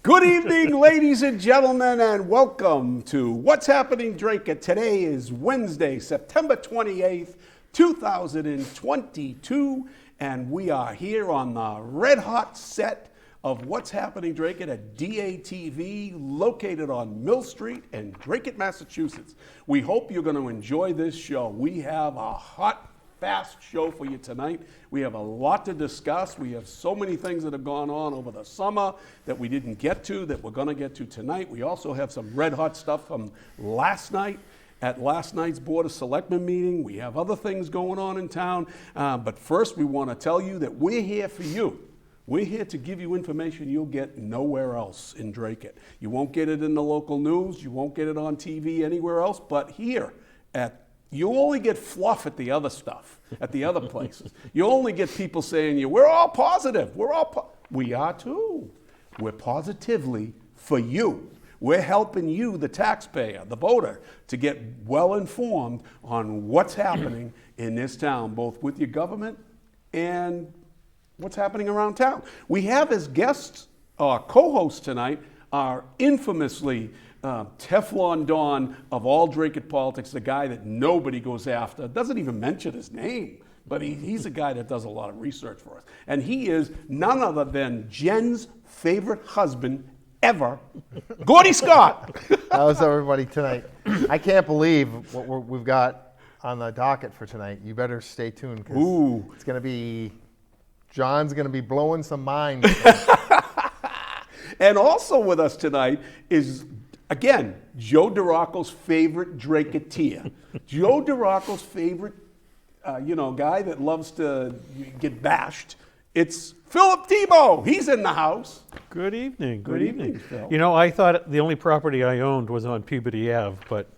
Good evening, ladies and gentlemen, and welcome to What's Happening Dracut. Today is Wednesday, September 28th, 2022, and we are here on the red-hot set of What's Happening Dracut at DATV, located on Mill Street in Dracut, Massachusetts. We hope you're going to enjoy this show. We have a hot, fast show for you tonight. We have a lot to discuss. We have so many things that have gone on over the summer that we didn't get to, that we're going to get to tonight. We also have some red-hot stuff from last night. At last night's Board of Selectmen meeting. We have other things going on in town. But first, we want to tell you that we're here for you. We're here to give you information you'll get nowhere else in Dracut. You won't get it in the local news. You won't get it on TV anywhere else. But here, you only get fluff at the other stuff, at the other places. You only get people saying, we're all positive. We are too. We're positively for you. We're helping you, the taxpayer, the voter, to get well informed on what's happening in this town, both with your government and what's happening around town. We have as guests, our co-hosts tonight, our infamously Teflon Don of all Dracut politics, the guy that nobody goes after, doesn't even mention his name, but he's a guy that does a lot of research for us. And he is none other than Jen's favorite husband ever, Gordy Scott. How's everybody tonight? I can't believe what we've got on the docket for tonight. You better stay tuned because it's going to be, John's going to be blowing some minds. And also with us tonight is, again, Joe DeRocco's favorite Dracuteer. Joe DeRocco's favorite, guy that loves to get bashed. It's Phil Thibault. He's in the house. Good evening. Good evening, Phil. You know, I thought the only property I owned was on Peabody Ave, but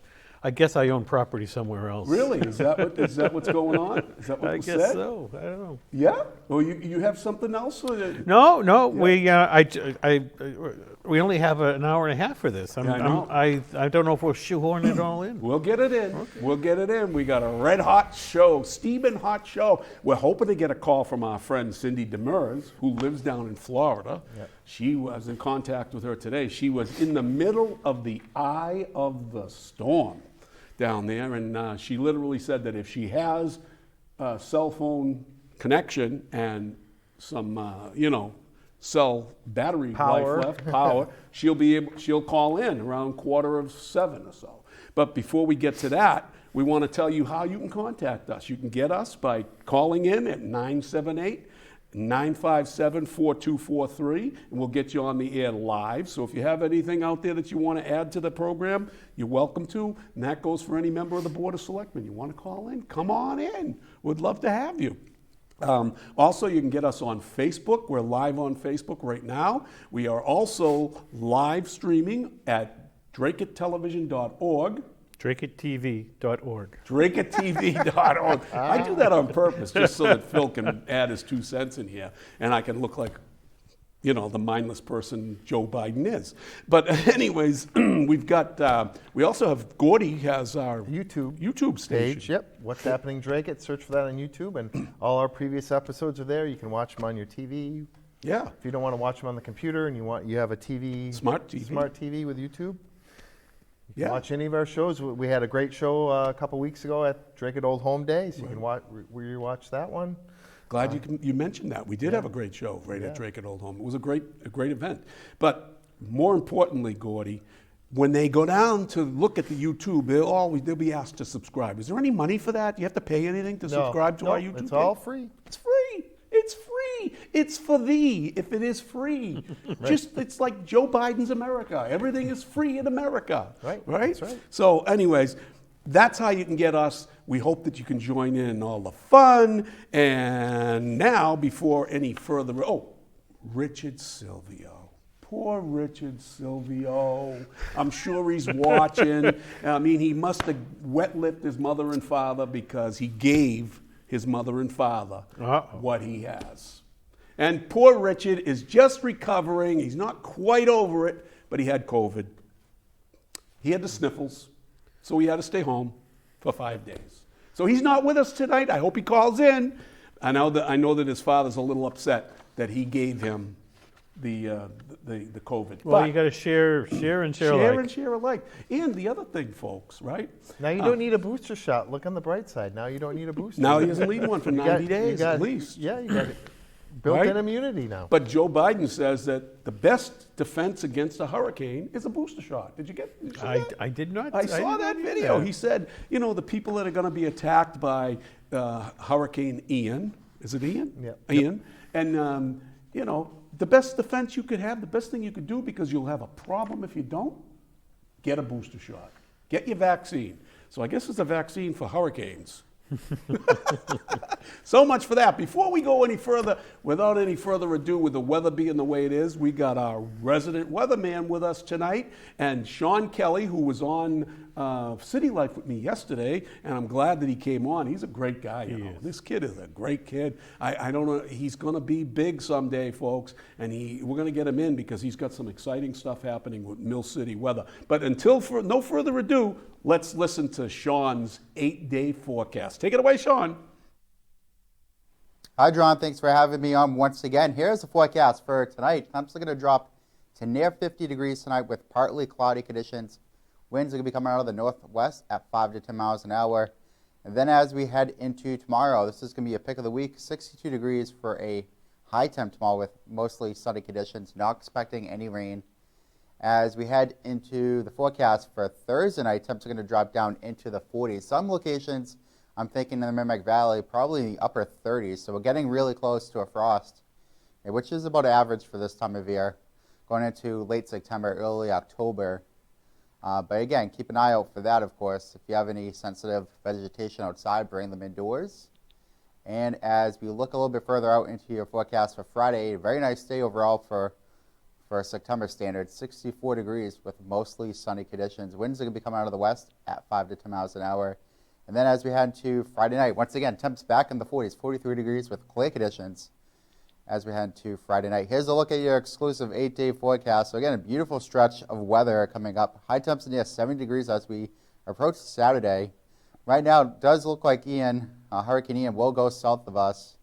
I guess I own property somewhere else. Really? Is that what's going on? Is that what I was guess said? so. I don't know. Yeah? Well, you have something else? No. Yeah. We only have an hour and a half for this. I know. I don't know if we'll shoehorn it all in. We'll get it in. Okay. We'll get it in. We got a red hot show, steaming hot show. We're hoping to get a call from our friend Cindy Demers, who lives down in Florida. Yep. She was in contact with her today. She was in the middle of the eye of the storm down there, and she literally said that if she has a cell phone connection and some, cell battery life left, power, she'll call in around 6:45 or so. But before we get to that, we want to tell you how you can contact us. You can get us by calling in at 978-957-4243, and we'll get you on the air live. So if you have anything out there that you want to add to the program, you're welcome to, and that goes for any member of the Board of Selectmen. You want to call in? Come on in. We'd love to have you. Also, you can get us on Facebook. We're live on Facebook right now. We are also live streaming at dracuttelevision.org. DracutTV.org. DracutTV.org. I do that on purpose just so that Phil can add his 2 cents in here and I can look like, the mindless person Joe Biden is. But anyways, we also have, Gordy has our YouTube station. Page, yep. What's Happening Dracut? Search for that on YouTube, and all our previous episodes are there. You can watch them on your TV. Yeah. If you don't want to watch them on the computer and you have a TV, smart TV with YouTube, you can watch any of our shows. We had a great show a couple weeks ago at Dracut Old Home Day, so you can rewatch that one. Glad you mentioned that. We did have a great show at Dracut Old Home. It was a great event. But more importantly, Gordy, when they go down to look at the YouTube, they'll be asked to subscribe. Is there any money for that? Do you have to pay anything to subscribe to our YouTube page? It's all free. It's free. It's free. It's for thee if it is free. Right. It's like Joe Biden's America. Everything is free in America. Right? That's right. So anyways, that's how you can get us. We hope that you can join in all the fun. And now, before any further, Richard Silvio. Poor Richard Silvio. I'm sure he's watching. I mean, he must have wet-lipped his mother and father because he gave his mother and father what he has. And poor Richard is just recovering. He's not quite over it, but he had COVID. He had the sniffles, so he had to stay home for 5 days. So he's not with us tonight. I hope he calls in. I know that his father's a little upset that he gave him the COVID. Well, But you got to share and share share alike. and share alike. And the other thing, folks, right? Now you don't need a booster shot. Look on the bright side. Now you don't need a booster. Now he doesn't need one for 90 days at least. Yeah, you got built-in Right? immunity now. But Joe Biden says that the best defense against a hurricane is a booster shot. Did you see that? I did not. I saw did that not video. that. He said, you know, the people that are going to be attacked by Hurricane Ian, is it Ian? Yeah. Ian. And, you know, the best defense you could have, the best thing you could do, because you'll have a problem if you don't, get a booster shot. Get your vaccine. So I guess it's a vaccine for hurricanes. So much for that. Before we go any further, without any further ado, with the weather being the way it is, we got our resident weatherman with us tonight, and Sean Kelly, who was on City Life with me yesterday, and I'm glad that he came on. He's a great guy, you know. is. This kid is a great kid. I don't know, he's going to be big someday, folks, and we're going to get him in because he's got some exciting stuff happening with Mill City weather. But no further ado, let's listen to Sean's 8-day forecast. Take it away, Sean. Hi, John. Thanks for having me on once again. Here's the forecast for tonight. Temps are going to drop to near 50 degrees tonight with partly cloudy conditions. Winds are going to be coming out of the northwest at 5 to 10 miles an hour. And then as we head into tomorrow, this is going to be a pick of the week, 62 degrees for a high temp tomorrow with mostly sunny conditions, not expecting any rain. As we head into the forecast for Thursday night, temps are going to drop down into the 40s. Some locations, I'm thinking in the Merrimack Valley, probably in the upper 30s. So we're getting really close to a frost, which is about average for this time of year, going into late September, early October. But again, keep an eye out for that, of course. If you have any sensitive vegetation outside, bring them indoors. And as we look a little bit further out into your forecast for Friday, a very nice day overall for September standards, 64 degrees with mostly sunny conditions. Winds are going to be coming out of the west at 5 to 10 miles an hour. And then as we head to Friday night, once again, temps back in the 40s, 43 degrees with clear conditions as we head to Friday night. Here's a look at your exclusive 8-day forecast. So again, a beautiful stretch of weather coming up. High temps near 70 degrees as we approach Saturday. Right now, it does look like Hurricane Ian will go south of us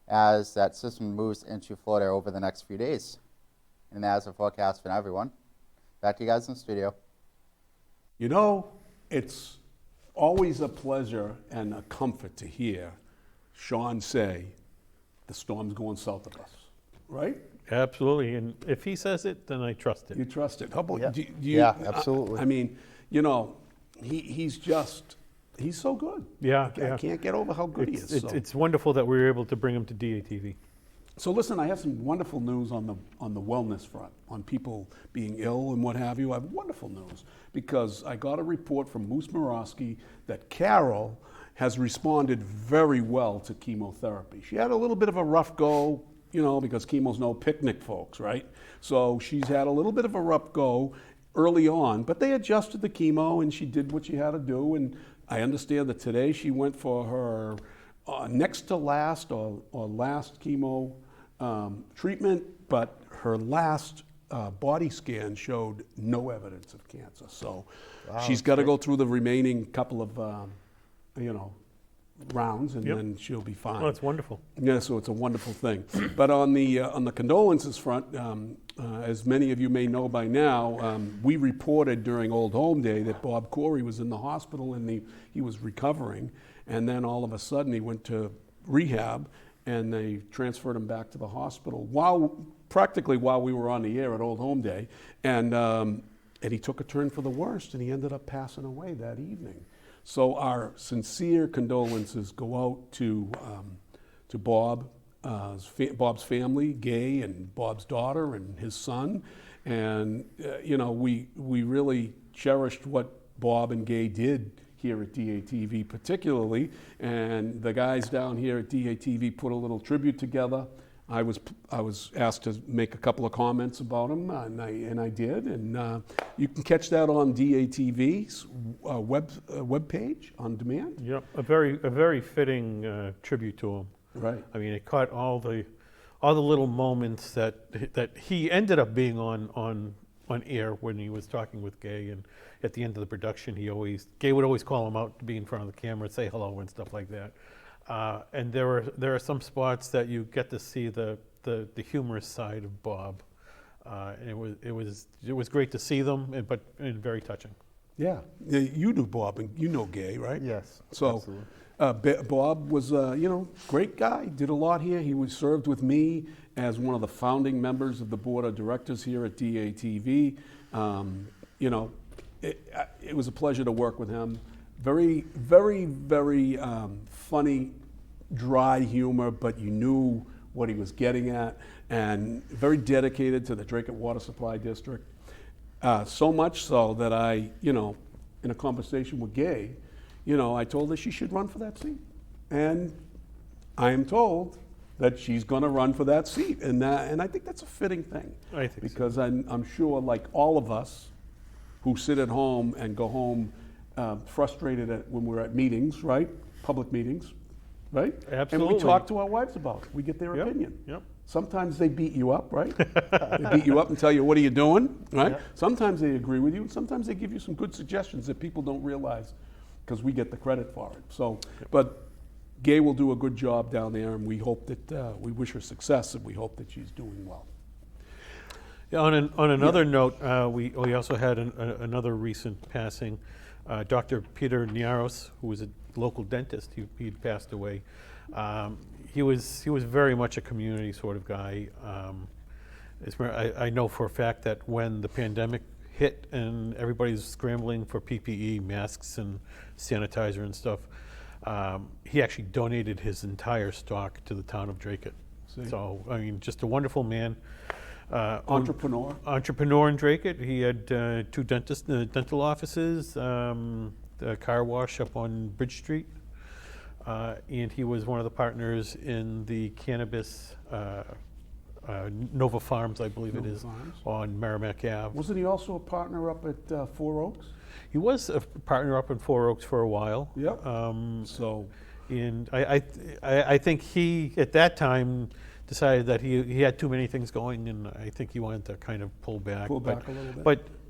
as that system moves into Florida over the next few days. And that's a forecast for everyone. Back to you guys in the studio. You know, it's always a pleasure and a comfort to hear Sean say the storm's going south of us, right? Absolutely. And if he says it, then I trust it. You trust it. How about Yeah. do you, Yeah, absolutely. I mean, you know, he's so good. Yeah, I yeah. can't get over how good he is. It's wonderful that we were able to bring him to DATV. So listen, I have some wonderful news on the wellness front, on people being ill and what have you. I have wonderful news because I got a report from Moose Morosky that Carol has responded very well to chemotherapy. She had a little bit of a rough go, you know, because chemo's no picnic, folks, right? So she's had a little bit of a rough go early on, but they adjusted the chemo and she did what she had to do. And I understand that today she went for her next to last or last chemo treatment, but her last body scan showed no evidence of cancer. So she's got to go through the remaining couple of, rounds, and Yep. then she'll be fine. Well, that's wonderful. Yeah, so it's a wonderful thing. But on the condolences front, as many of you may know by now, we reported during Old Home Day that Bob Corey was in the hospital and he was recovering, and then all of a sudden he went to rehab, and they transferred him back to the hospital practically while we were on the air at Old Home Day, and he took a turn for the worst, and he ended up passing away that evening. So our sincere condolences go out to Bob, Bob's family, Gay, and Bob's daughter and his son, and we really cherished what Bob and Gay did here at DATV particularly, and the guys down here at DATV put a little tribute together. I was asked to make a couple of comments about him, and I did, and you can catch that on DATV's web page on demand. Yep, a very fitting tribute to him. Right. I mean, it caught all the little moments that he ended up being on air when he was talking with Gay, and at the end of the production, Gay would always call him out to be in front of the camera, say hello and stuff like that. And there are some spots that you get to see the humorous side of Bob, And it was great to see them, and very touching. Yeah, you knew Bob, and you know Gay, right? Yes, So, Bob was, great guy. Did a lot here. He was served with me as one of the founding members of the board of directors here at DATV. It was a pleasure to work with him. Very, very, very funny, dry humor, but you knew what he was getting at, and very dedicated to the Dracut Water Supply District. So much so that I, in a conversation with Gay, I told her she should run for that seat. And I am told that she's going to run for that seat. And I think that's a fitting thing. I think so. Because I'm sure, like all of us who sit at home and go home frustrated when we're at meetings, right? Public meetings, right? Absolutely. And we talk to our wives about it. We get their Yep, opinion. yep. Sometimes they beat you up, right? They beat you up and tell you, what are you doing, right? Yeah. Sometimes they agree with you, and sometimes they give you some good suggestions that people don't realize because we get the credit for it. So, but Gay will do a good job down there, and we hope that, we wish her success, and we hope that she's doing well. Yeah, on another note, we also had another recent passing. Dr. Peter Niaros, who was a local dentist, he'd passed away. He was very much a community sort of guy. I know for a fact that when the pandemic hit and everybody's scrambling for PPE, masks and sanitizer and stuff, he actually donated his entire stock to the town of Dracut. See? So, I mean, just a wonderful man. Entrepreneur. Entrepreneur in Dracut. He had two dental offices, a car wash up on Bridge Street, and he was one of the partners in the cannabis Nova Farms, I believe it Nova is, Farms. on Merrimack Ave. Wasn't he also a partner up at Four Oaks? He was a partner up in Four Oaks for a while. Yep. So, And I think he, at that time, decided that he had too many things going, and I think he wanted to kind of pull back. Pull back a little bit.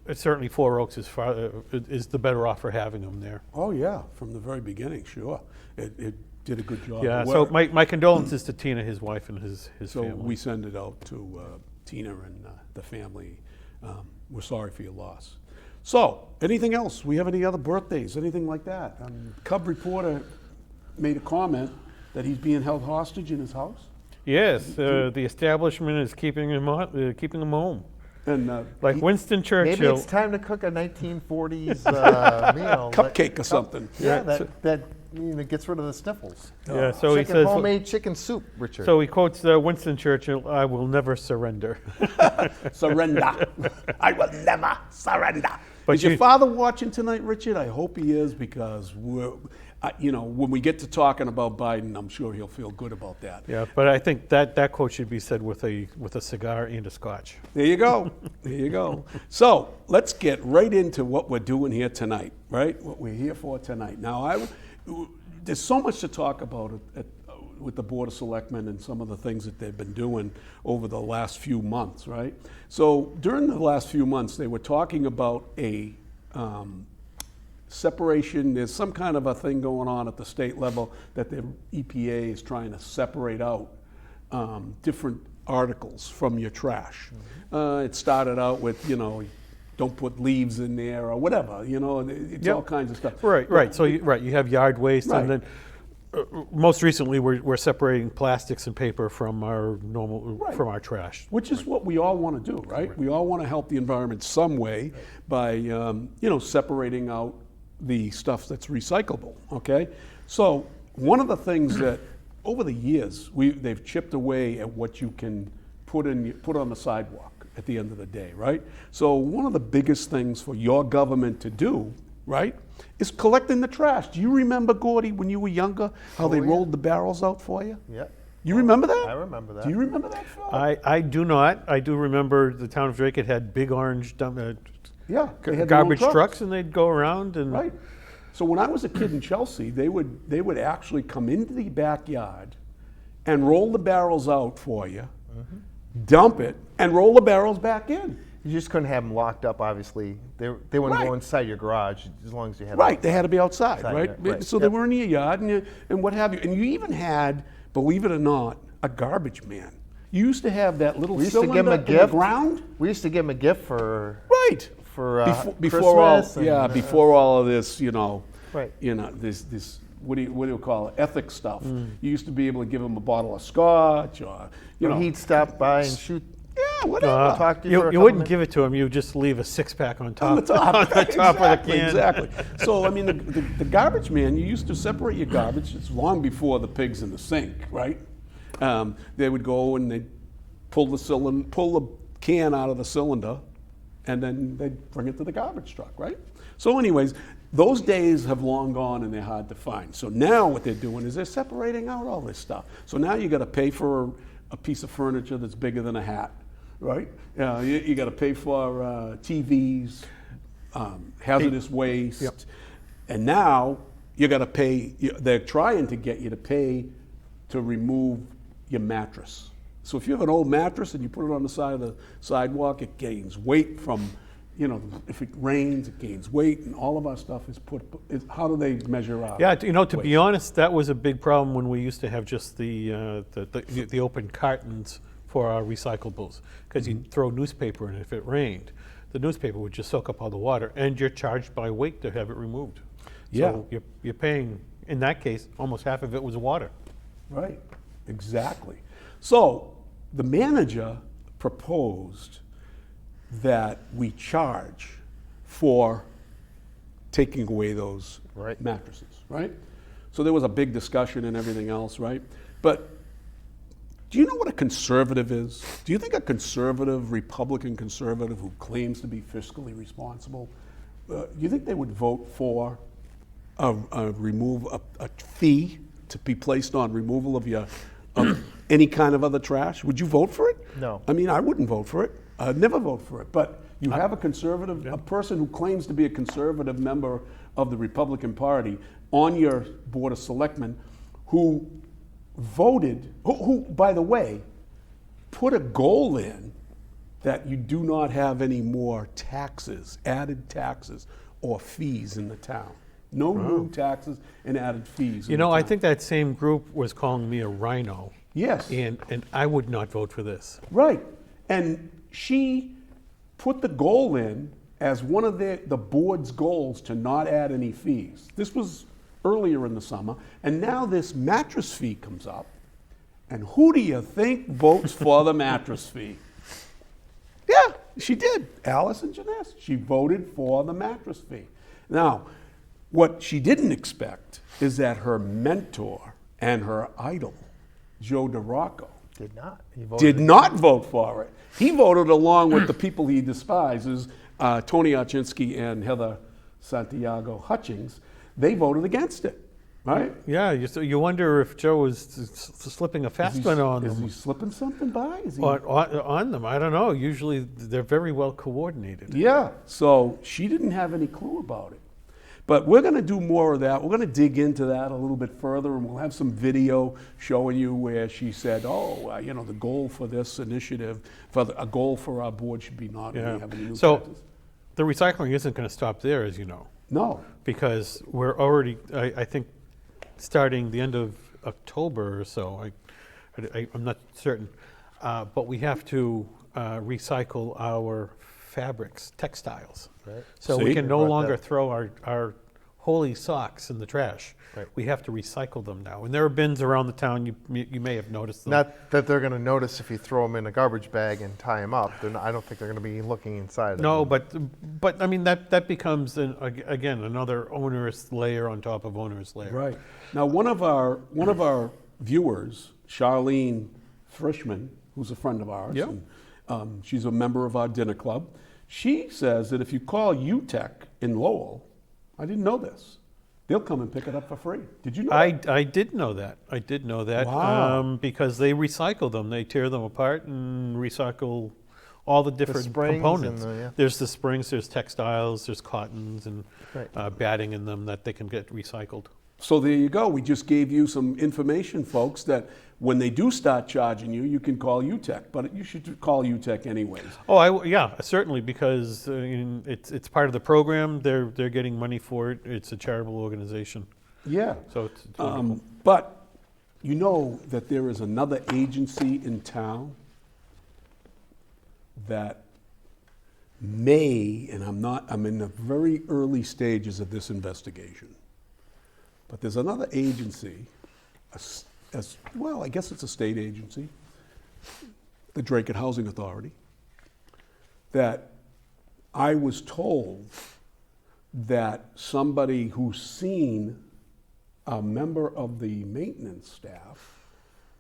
But certainly Four Oaks is the better off for having him there. oh yeah, from the very beginning, sure. It did a good job. Yeah, Well, so my condolences to Tina, his wife, and his So family. we send it out to Tina and the family. We're sorry for your loss. So, anything else? We have any other birthdays, anything like that? Cub reporter made a comment that he's being held hostage in his house. Yes, the establishment is keeping him home. And Like Winston Maybe Churchill. it's time to cook a 1940s meal. cupcake or something. Yeah, Yeah, that gets rid of the sniffles. Yeah, so he Chicken, says. homemade chicken soup, Richard. So he quotes Winston Churchill, "I will never surrender." Surrender. I will never surrender. But Is your you- father watching tonight, Richard? I hope he is, because when we get to talking about Biden, I'm sure he'll feel good about that. Yeah, but I think that quote should be said with a cigar and a scotch. There you go. There you go. So let's get right into what we're doing here tonight, right? What we're here for tonight. Now, there's so much to talk about with the Board of Selectmen and some of the things that they've been doing over the last few months, right? So during the last few months, they were talking about a separation. There's some kind of a thing going on at the state level that the EPA is trying to separate out different articles from your trash. It started out with, don't put leaves in there or whatever, it's Yep. all kinds of stuff. Right. So you have yard waste, Right. and then most recently we're separating plastics and paper from our Right. from our trash. Which is what we all want to do, right? We all want to help the environment some way by, separating out the stuff that's recyclable, okay? So one of the things that, over the years, they've chipped away at what you can put on the sidewalk at the end of the day, right? So one of the biggest things for your government to do, right, is collecting the trash. Do you remember, Gordy, when you were younger, how they yeah. rolled the barrels out for you? Yep. You remember that? I remember that. Do you remember that, Phil? I do not. I do remember the town of Dracut had big orange Yeah, they had their own garbage trucks, and they'd go around and. Right. So when I was a kid in Chelsea, they would actually come into the backyard and roll the barrels out for you, dump it, and roll the barrels back in. You just couldn't have them locked up, obviously. They wouldn't Right. go inside your garage as long as you had Right, they had to be outside, Outside, right? yeah, right. So they Yep. were in your yard and what have you. And you even had, believe it or not, a garbage man. You used to have that little We used to give cylinder him a in the gift. ground. We used to give him a gift for Right. Before all, Christmas and, yeah, before all of this, Right. this what do you call it, ethics stuff. You used to be able to give him a bottle of scotch, or he'd stop by and shoot. yeah, whatever. Talk to you for a You couple wouldn't minutes. give it to him. You just leave a six-pack on top. On the top, on the top of the can. Exactly. So I mean, the garbage man, you used to separate your garbage. It's long before the pigs in the sink, right? They would go and they'd pull the can out of the cylinder, and then they'd bring it to the garbage truck, right? So anyways, those days have long gone and they're hard to find. So now what they're doing is they're separating out all this stuff. So now you got to pay for a piece of furniture that's bigger than a hat, right? You got to pay for TVs, hazardous waste, Yep. and now you got to pay. They're trying to get you to pay to remove your mattress. So if you have an old mattress and you put it on the side of the sidewalk, it gains weight from, if it rains, it gains weight, and all of our stuff is how do they measure out? Yeah, to be honest, that was a big problem when we used to have just the open cartons for our recyclables, because you'd throw newspaper in. If it rained, the newspaper would just soak up all the water, and you're charged by weight to have it removed. Yeah. So you're paying, in that case, almost half of it was water. Right, exactly. So the manager proposed that we charge for taking away those Right. mattresses, right? So there was a big discussion and everything else, right? But do you know what a conservative is? Do you think a conservative, Republican conservative who claims to be fiscally responsible, do you think they would vote for a fee to be placed on removal of any kind of other trash? Would you vote for it? No. I mean, I wouldn't vote for it. I'd never vote for it. But you have a conservative, a person who claims to be a conservative member of the Republican Party on your Board of Selectmen who voted, who, by the way, put a goal in that you do not have any more taxes, added taxes or fees in the town. No new taxes and added fees. in the I town. think that same group was calling me a rhino. Yes. And I would not vote for this. Right. And she put the goal in as one of the board's goals to not add any fees. This was earlier in the summer, and now this mattress fee comes up. And who do you think votes for the mattress fee? Yeah, she did. Allison Janess. She voted for the mattress fee. Now, what she didn't expect is that her mentor and her idol, Joe DeRocco, Did not. He voted did not vote for it. He voted along with the people he despises, Tony Archinsky and Heather Santiago Hutchings. They voted against it, right? Yeah, you wonder if Joe was slipping a fast one on Is them. he slipping something by? Is he? On them, I don't know. Usually they're very well coordinated. Yeah, so she didn't have any clue about it. But we're going to do more of that. We're going to dig into that a little bit further, and we'll have some video showing you where she said, the goal for this initiative, a goal for our board should be not Yeah. have any new So taxes. the recycling isn't going to stop there, as you know, No. because we're already, I think, starting the end of October or so. I'm not certain, but we have to recycle our fabrics, textiles. Right. So See? we can no Brought longer that. throw our holy socks in the trash. Right. We have to recycle them now. And there are bins around the town, you may have noticed them. Not that they're going to notice if you throw them in a garbage bag and tie them up. I don't think they're going to be looking inside. No, of them. but I mean, that becomes, again, another onerous layer on top of onerous layer. Right. Now, one of our viewers, Charlene Frischman, who's a friend of ours, Yep. and, she's a member of our dinner club. She says that if you call UTEC in Lowell, I didn't know this, they'll come and pick it up for free. Did you know that? I did know that. I did know that. Wow. Because they recycle them. They tear them apart and recycle all the different springs components. and the- yeah. There's the springs, there's textiles, there's cottons and Right. batting in them that they can get recycled. So there you go. We just gave you some information, folks, that when they do start charging you, you can call UTEC, but you should call UTEC anyways. Oh, yeah, certainly, because it's part of the program. They're getting money for it. It's a charitable organization, Yeah. so it's wonderful. But you know that there is another agency in town that may, and I'm in the very early stages of this investigation, but there's another agency, as well, I guess it's a state agency, the Dracut Housing Authority, that I was told that somebody who's seen a member of the maintenance staff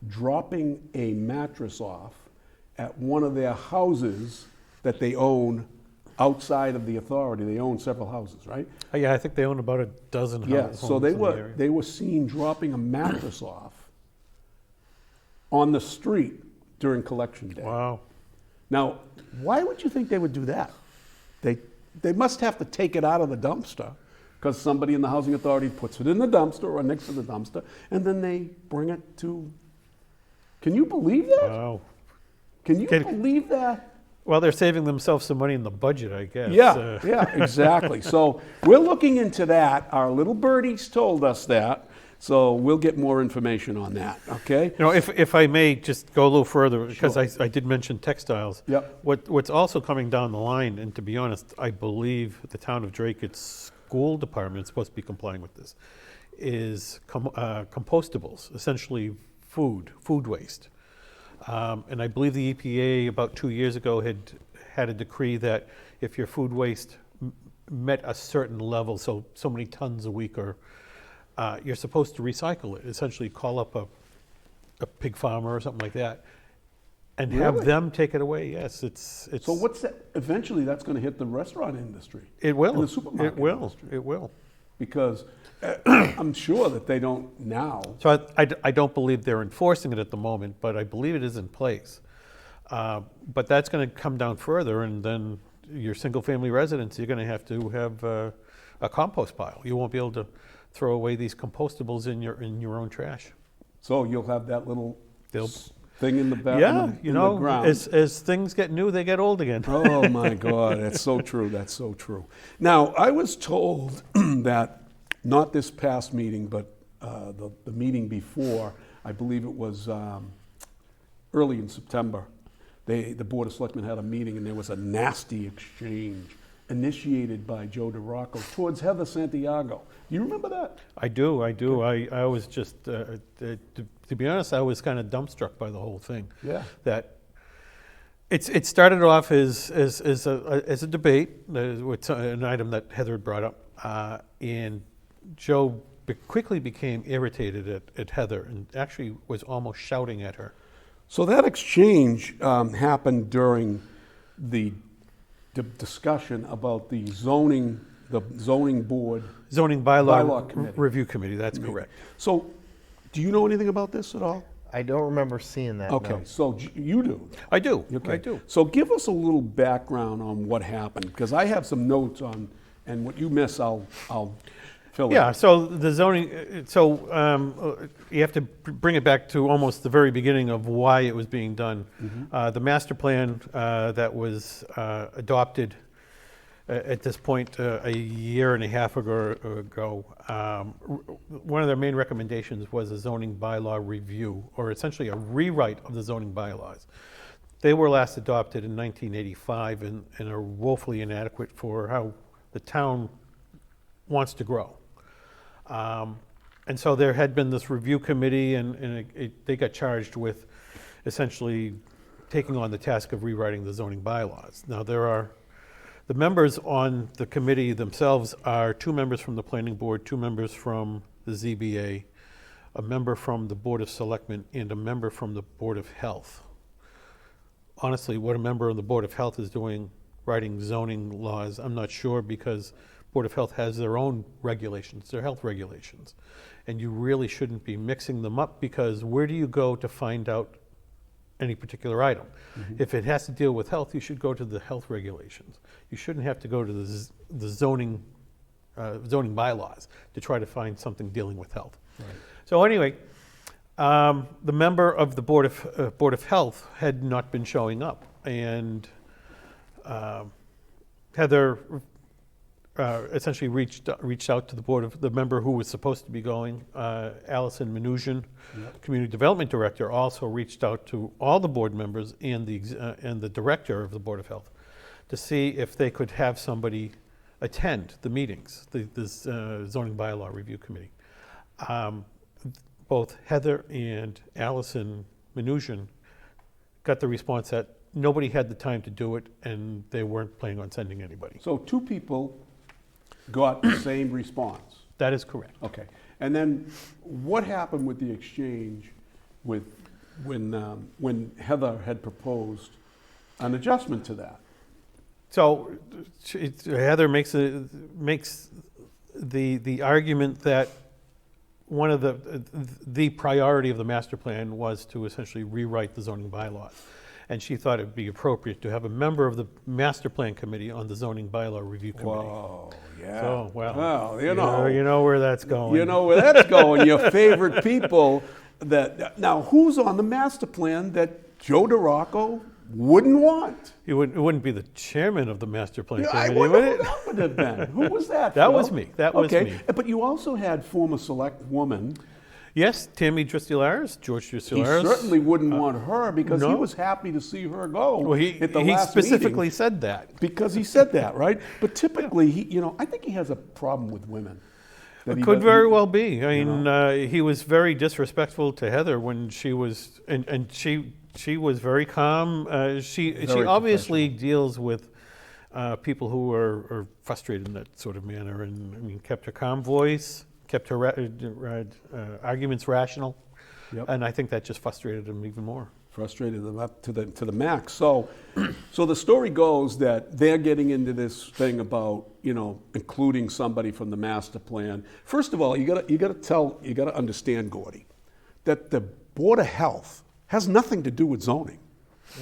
dropping a mattress off at one of their houses that they own outside of the authority. They own several houses, right? Yeah, I think they own about a dozen Yeah, homes so in the area. they were seen dropping a mattress off on the street during collection day. Wow. Now, why would you think they would do that? They must have to take it out of the dumpster because somebody in the housing authority puts it in the dumpster or next to the dumpster, and then they bring it to. Can you believe that? Wow. Can you believe that? Well, they're saving themselves some money in the budget, I guess. Yeah, yeah, exactly. So we're looking into that. Our little birdies told us that. So we'll get more information on that, okay? You know, if I may just go a little further, because I did mention textiles. Yep. What's also coming down the line, and to be honest, I believe the town of Dracut's school department is supposed to be complying with this, is compostables, essentially food waste. And I believe the EPA about 2 years ago had a decree that if your food waste met a certain level, so many tons a week, or you're supposed to recycle it. Essentially, call up a pig farmer or something like that, and have Really? them take it away. Yes, it's. So what's that? Eventually, that's going to hit the restaurant industry. It will. And the supermarket It will. industry. It will. Because I'm sure that they don't now. So I don't believe they're enforcing it at the moment, but I believe it is in place. But that's going to come down further, and then your single-family residents, you're going to have a compost pile. You won't be able to throw away these compostables in your own trash. So you'll have that little They'll- thing in the back. Yeah, in you the know, ground. as things get new, they get old again. Oh my God, that's so true. That's so true. Now, I was told that not this past meeting, but the meeting before, I believe it was early in September, the Board of Selectmen had a meeting and there was a nasty exchange initiated by Joe DeRocco towards Heather Santiago. Do you remember that? I do. I was just, to be honest, I was kind of dumbstruck by the whole thing. Yeah. That it started off as a debate, with an item that Heather had brought up, and Joe quickly became irritated at Heather and actually was almost shouting at her. So that exchange happened during the discussion about the zoning board. Zoning Bylaw bylaw committee. review committee, that's correct. So, do you know anything about this at all? I don't remember seeing that. Okay, no. so you do. I do. Okay. I do. So give us a little background on what happened, because I have some notes on, and what you miss, I'll fill in. Yeah, so the zoning, you have to bring it back to almost the very beginning of why it was being done. The master plan that was adopted at this point a year and a half ago, one of their main recommendations was a zoning bylaw review, or essentially a rewrite of the zoning bylaws. They were last adopted in 1985 and are woefully inadequate for how the town wants to grow. And so there had been this review committee, and they got charged with essentially taking on the task of rewriting the zoning bylaws. Now, the members on the committee themselves are 2 members from the planning board, 2 members from the ZBA, a member from the Board of Selectmen, and a member from the Board of Health. Honestly, what a member of the Board of Health is doing, writing zoning laws, I'm not sure, because Board of Health has their own regulations, their health regulations. And you really shouldn't be mixing them up, because where do you go to find out any particular item? If it has to deal with health, you should go to the health regulations. You shouldn't have to go to the zoning bylaws to try to find something dealing with health. Right. So anyway, the member of the Board of Health had not been showing up, and Heather essentially reached out to the member who was supposed to be going, Allison Mnuchin, Community Development Director, also reached out to all the board members and the director of the Board of Health to see if they could have somebody attend the meetings, this zoning bylaw review committee. Both Heather and Allison Mnuchin got the response that nobody had the time to do it, and they weren't planning on sending anybody. So 2 people got the same response. That is correct. Okay. And then what happened with the exchange with when Heather had proposed an adjustment to that? So Heather makes the argument that one of the priority of the master plan was to essentially rewrite the zoning bylaws. And she thought it would be appropriate to have a member of the master plan committee on the zoning bylaw review committee. Whoa, yeah. So, well, you know. You know where that's going. You know where that's going. Your favorite people now who's on the master plan that Joe DeRocco wouldn't want? It wouldn't be the chairman of the master plan I committee, wonder would who it? that would have been. Who was that? That Phil? was me. That was okay. me. But you also had former select woman. Yes, Tammy Dristelaris, George He Dristelaris. certainly wouldn't want her because he no. was happy to see her go. Well, he at the last specifically meeting said that. because he said that, right? But typically, I think he has a problem with women. That he Could doesn't- very well be. I mean, he was very disrespectful to Heather when she was, and she was very calm. She obviously deals with people who are frustrated in that sort of manner, and I mean, kept her calm voice, kept her arguments rational, and I think that just frustrated him even more. Frustrated them up to the max. So the story goes that they're getting into this thing about including somebody from the master plan. First of all, you gotta understand, Gordy, that the Board of Health has nothing to do with zoning.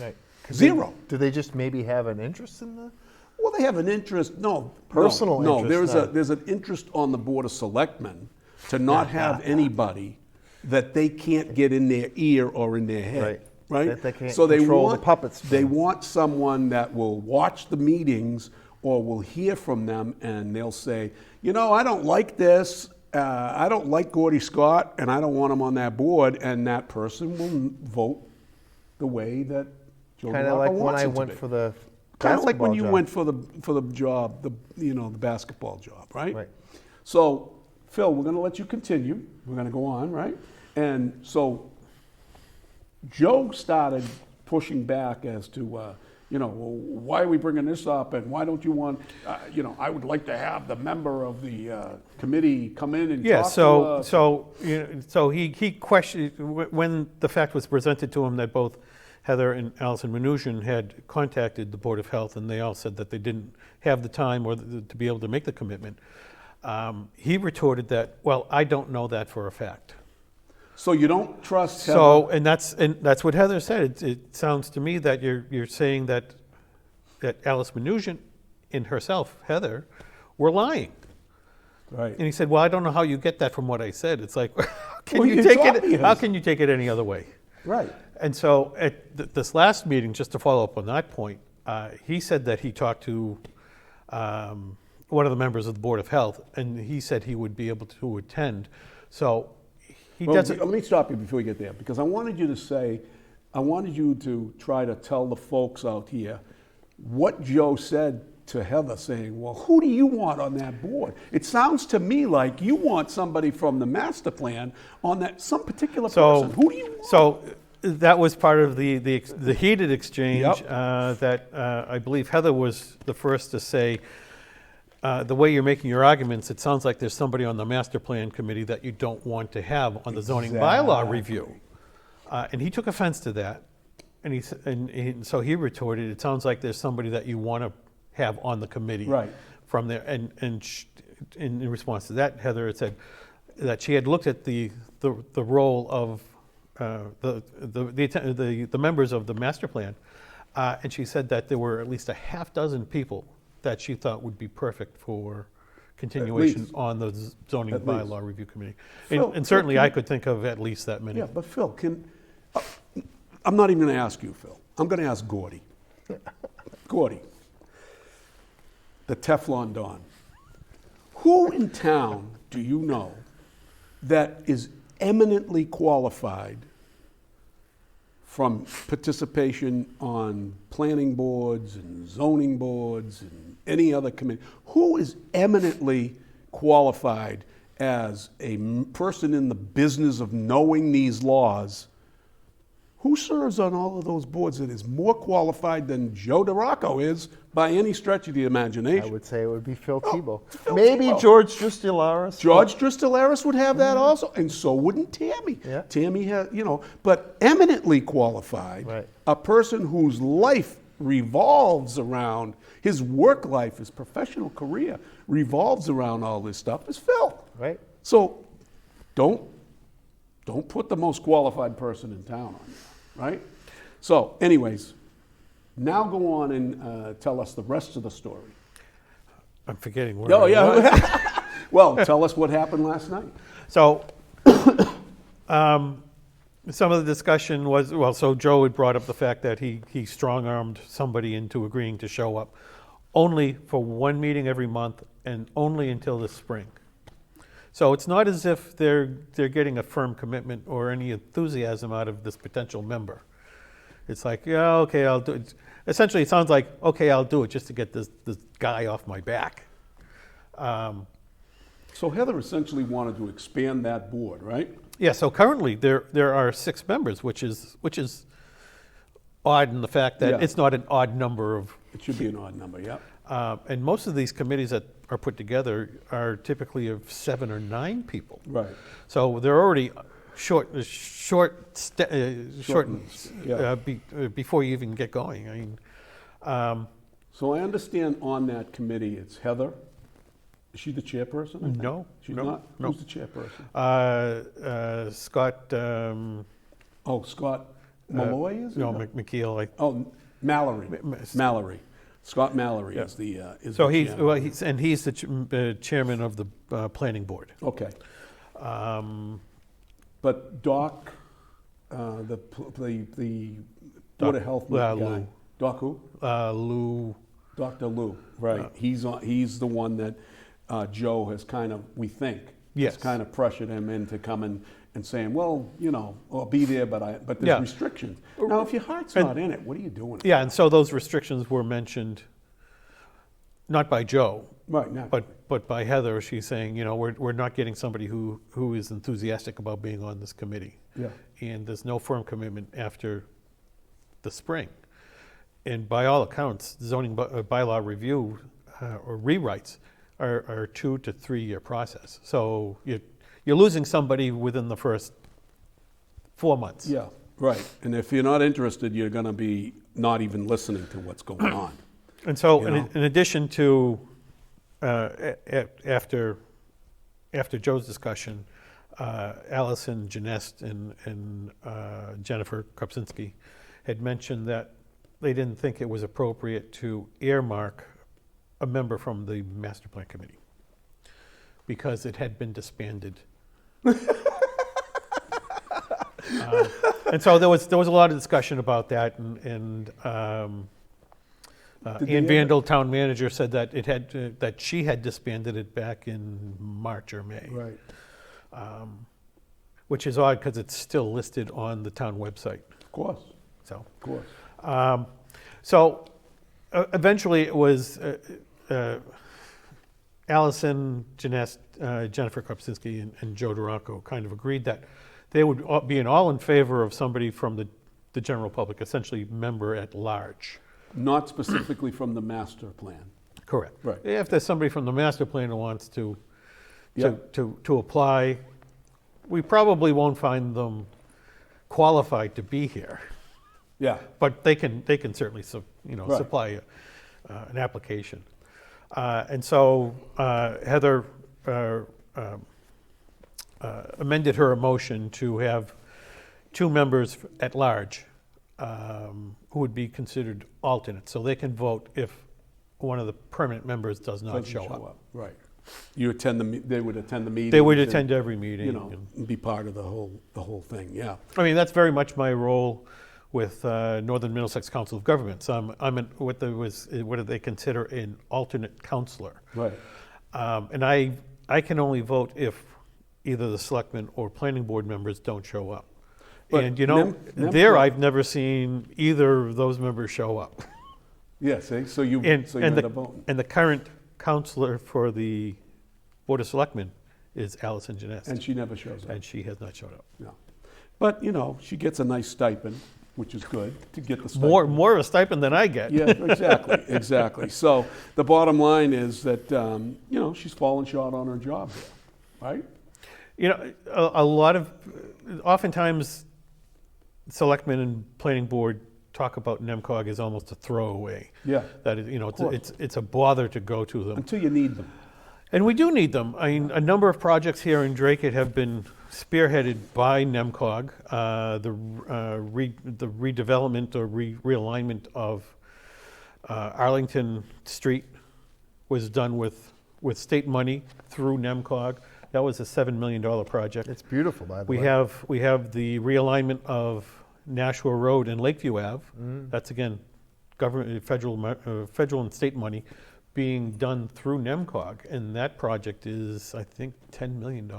Right. Zero. Do they just maybe have an interest in the? Well, they have an interest. Personal No, interest, there's an interest on the Board of Selectmen to not have anybody that they can't get in their ear or in their head. Right. That they can't so they control want the puppets. They want someone that will watch the meetings or will hear from them, and they'll say, I don't like this. I don't like Gordy Scott, and I don't want him on that board. And that person will vote the way that Joe Kind of DeRocco like when wants I it to went be. for the. Kind of like when basketball you job. went for the job, the basketball job, right? Right. So, Phil, we're going to let you continue. We're going to go on, right? And so, Joe started pushing back as to, well, why are we bringing this up, and why don't you want, I would like to have the member of the committee come in and talk to us. So he questioned when the fact was presented to him that both Heather and Allison Mnuchin had contacted the Board of Health, and they all said that they didn't have the time or to be able to make the commitment. He retorted that, well, I don't know that for a fact. So you don't trust Heather? So, and that's what Heather said. It sounds to me that you're saying that Alice Mnuchin and herself, Heather, were lying. Right. And he said, well, I don't know how you get that from what I said. It's like, how can Well, you it's take it? obvious. How can you take it any other way? Right. And so at this last meeting, just to follow up on that point, he said that he talked to one of the members of the Board of Health, and he said he would be able to attend. So he doesn't. Let me stop you before we get there, because I wanted you to try to tell the folks out here what Joe said to Heather, saying, well, who do you want on that board? It sounds to me like you want somebody from the master plan on that, some particular person. Who do you want? So that was part of the heated exchange. Yep. That I believe Heather was the first to say, the way you're making your arguments, it sounds like there's somebody on the master plan committee that you don't want to have on the zoning bylaw review. And he took offense to that. And so he retorted, it sounds like there's somebody that you want to have on the committee. Right. From there. And in response to that, Heather had said that she had looked at the role of the members of the master plan, and she said that there were at least a half dozen people that she thought would be perfect for continuation on the zoning bylaw review committee. Phil, And certainly I could think of at least that many. Yeah, but Phil, I'm not even going to ask you, Phil. I'm going to ask Gordy. Gordy, the Teflon Don. Who in town do you know that is eminently qualified from participation on planning boards and zoning boards and any other committee? Who is eminently qualified as a person in the business of knowing these laws? Who serves on all of those boards that is more qualified than Joe DeRocco is by any stretch of the I imagination? would say it would be Phil Thibault. Phil Maybe Thibault. George Dristelaris. George Dristelaris would have that also, and so wouldn't Tammy. Yeah. Tammy has, but eminently qualified, Right. a person whose life revolves around, his work life, his professional career revolves around all this stuff is Phil. Right. So don't put the most qualified person in town on you, right? So anyways, now go on and tell us the rest of the story. I'm forgetting where Oh, I was. yeah. Well, tell us what happened last night. So, some of the discussion was, so Joe had brought up the fact that he strong-armed somebody into agreeing to show up only for one meeting every month and only until the spring. So it's not as if they're getting a firm commitment or any enthusiasm out of this potential member. It's like, yeah, okay, I'll do it. Essentially, it sounds like, okay, I'll do it just to get this guy off my back. So Heather essentially wanted to expand that board, right? Yeah, so currently there are 6 members, which is odd in the fact that Yeah. it's not an odd number of, It should be an odd number, yeah. and most of these committees that are put together are typically of 7 or 9 people. Right. So they're already shortened Yeah. before you even get going. I mean, So I understand on that committee, it's Heather. Is she the chairperson? I think? No, She's no, not? no. Who's the chairperson? Scott. Oh, Scott Malloy is it? No, McKeel. Oh, Mallory. Mallory. Scott Mallory is the is So the he's chairman. he's the chairman of the planning board. Okay. Um, But Doc, the Board of Health guy. Lou. Doc who? Lou. Dr. Lou, right. He's the one that Joe has kind of, we think, Yes. has kind of pressured him into coming and saying, well, I'll be there, but there's Yeah. restrictions. Now, if your heart's not in it, what are you doing? Yeah, and so those restrictions were mentioned, not by Joe, Right, not, but by Heather. She's saying, we're not getting somebody who is enthusiastic about being on this committee. yeah, And there's no firm commitment after the spring. And by all accounts, zoning bylaw review or rewrites are a 2 to 3 year process. So you're losing somebody within the first 4 months. yeah, right. And if you're not interested, you're going to be not even listening to what's going on. And so, You know? in addition to after Joe's discussion, Allison Janest and Jennifer Kopczynski had mentioned that they didn't think it was appropriate to earmark a member from the master plan committee because it had been disbanded. And so there was a lot of discussion about that, and Did they Ann ever- Vandal, town manager, said that that she had disbanded it back in March or May, Right. which is odd because it's still listed on the town website. Of course, So, of course. Eventually it was Allison, Janest, Jennifer Kopczynski, and Joe DeRocco kind of agreed that they would be all in favor of somebody from the general public, essentially member at large. Not specifically from the master plan. Correct. Right. If there's somebody from the master plan who wants to Yeah. to apply, we probably won't find them qualified to be here, Yeah, but they can certainly Right. supply an application. And so Heather amended her motion to have 2 members at large who would be considered alternates, so they can vote if one of the permanent members does not doesn't show up. Right. You attend they would attend the meeting. They would attend every meeting. and be part of the whole thing, yeah. I mean, that's very much my role with Northern Middlesex Council of Governments. I'm what do they consider an alternate counselor. Right. And I can only vote if either the selectmen or planning board members don't show up. But And, you know, there I've never seen either of those members show up. Yeah, see, so you And end up voting. the current counselor for the Board of Selectmen is Allison Janess, And she never shows up. and she has not showed up. No. But, you know, she gets a nice stipend, which is good to get the stipend. More of a stipend than I get. Yeah, exactly, exactly. So the bottom line is that, you know, she's fallen short on her job there, right? You know, a lot of, oftentimes, selectmen and planning board talk about NEMCOG as almost a throwaway. Yeah. That is, you know, course. it's a bother to go to them. Until you need them. And we do need them. I mean, a number of projects here in Dracut have been spearheaded by NEMCOG. The redevelopment or realignment of Arlington Street was done with state money through NEMCOG. That was a $7 million project. It's beautiful, by the We way. have the realignment of Nashua Road and Lakeview Ave. That's again, government, federal and state money being done through NEMCOG, and that project is, I think, $10 million.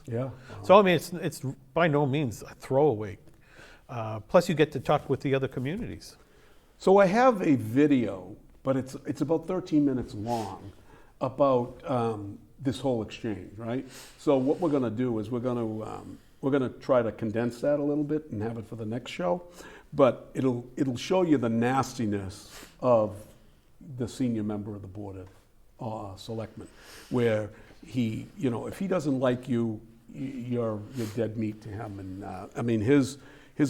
Yeah. So I mean, it's by no means a throwaway. Plus, you get to talk with the other communities. So I have a video, but it's about 13 minutes long, about this whole exchange, right? So what we're going to do is we're going to try to condense that a little bit and have it for the next show, but it'll show you the nastiness of the senior member of the Board of Selectmen, where he, you know, if he doesn't like you, you're dead meat to him. And I mean, his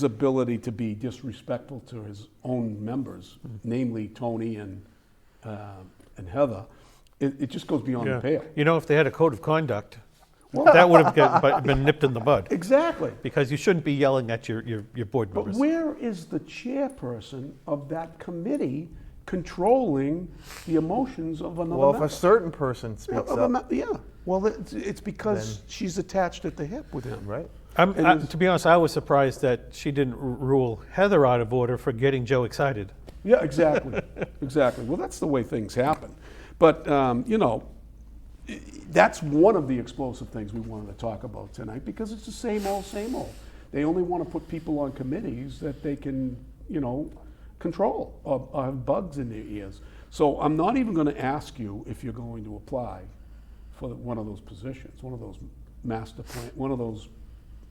ability to be disrespectful to his own members, namely Tony and Heather, it just goes beyond the pale. You know, if they had a code of conduct, that would have been nipped in the bud. Exactly. Because you shouldn't be yelling at your board But members. where is the chairperson of that committee controlling the emotions of another Well, if member? a certain person speaks up, Yeah. Well, it's because she's attached at the hip with him. right? To be honest, I was surprised that she didn't rule Heather out of order for getting Joe excited. Yeah, exactly. Exactly. Well, that's the way things happen. But, you know, that's one of the explosive things we wanted to talk about tonight, because it's the same old, same old. They only want to put people on committees that they can, you know, control or have bugs in their ears. So I'm not even going to ask you if you're going to apply for one of those positions, one of those master plan, one of those,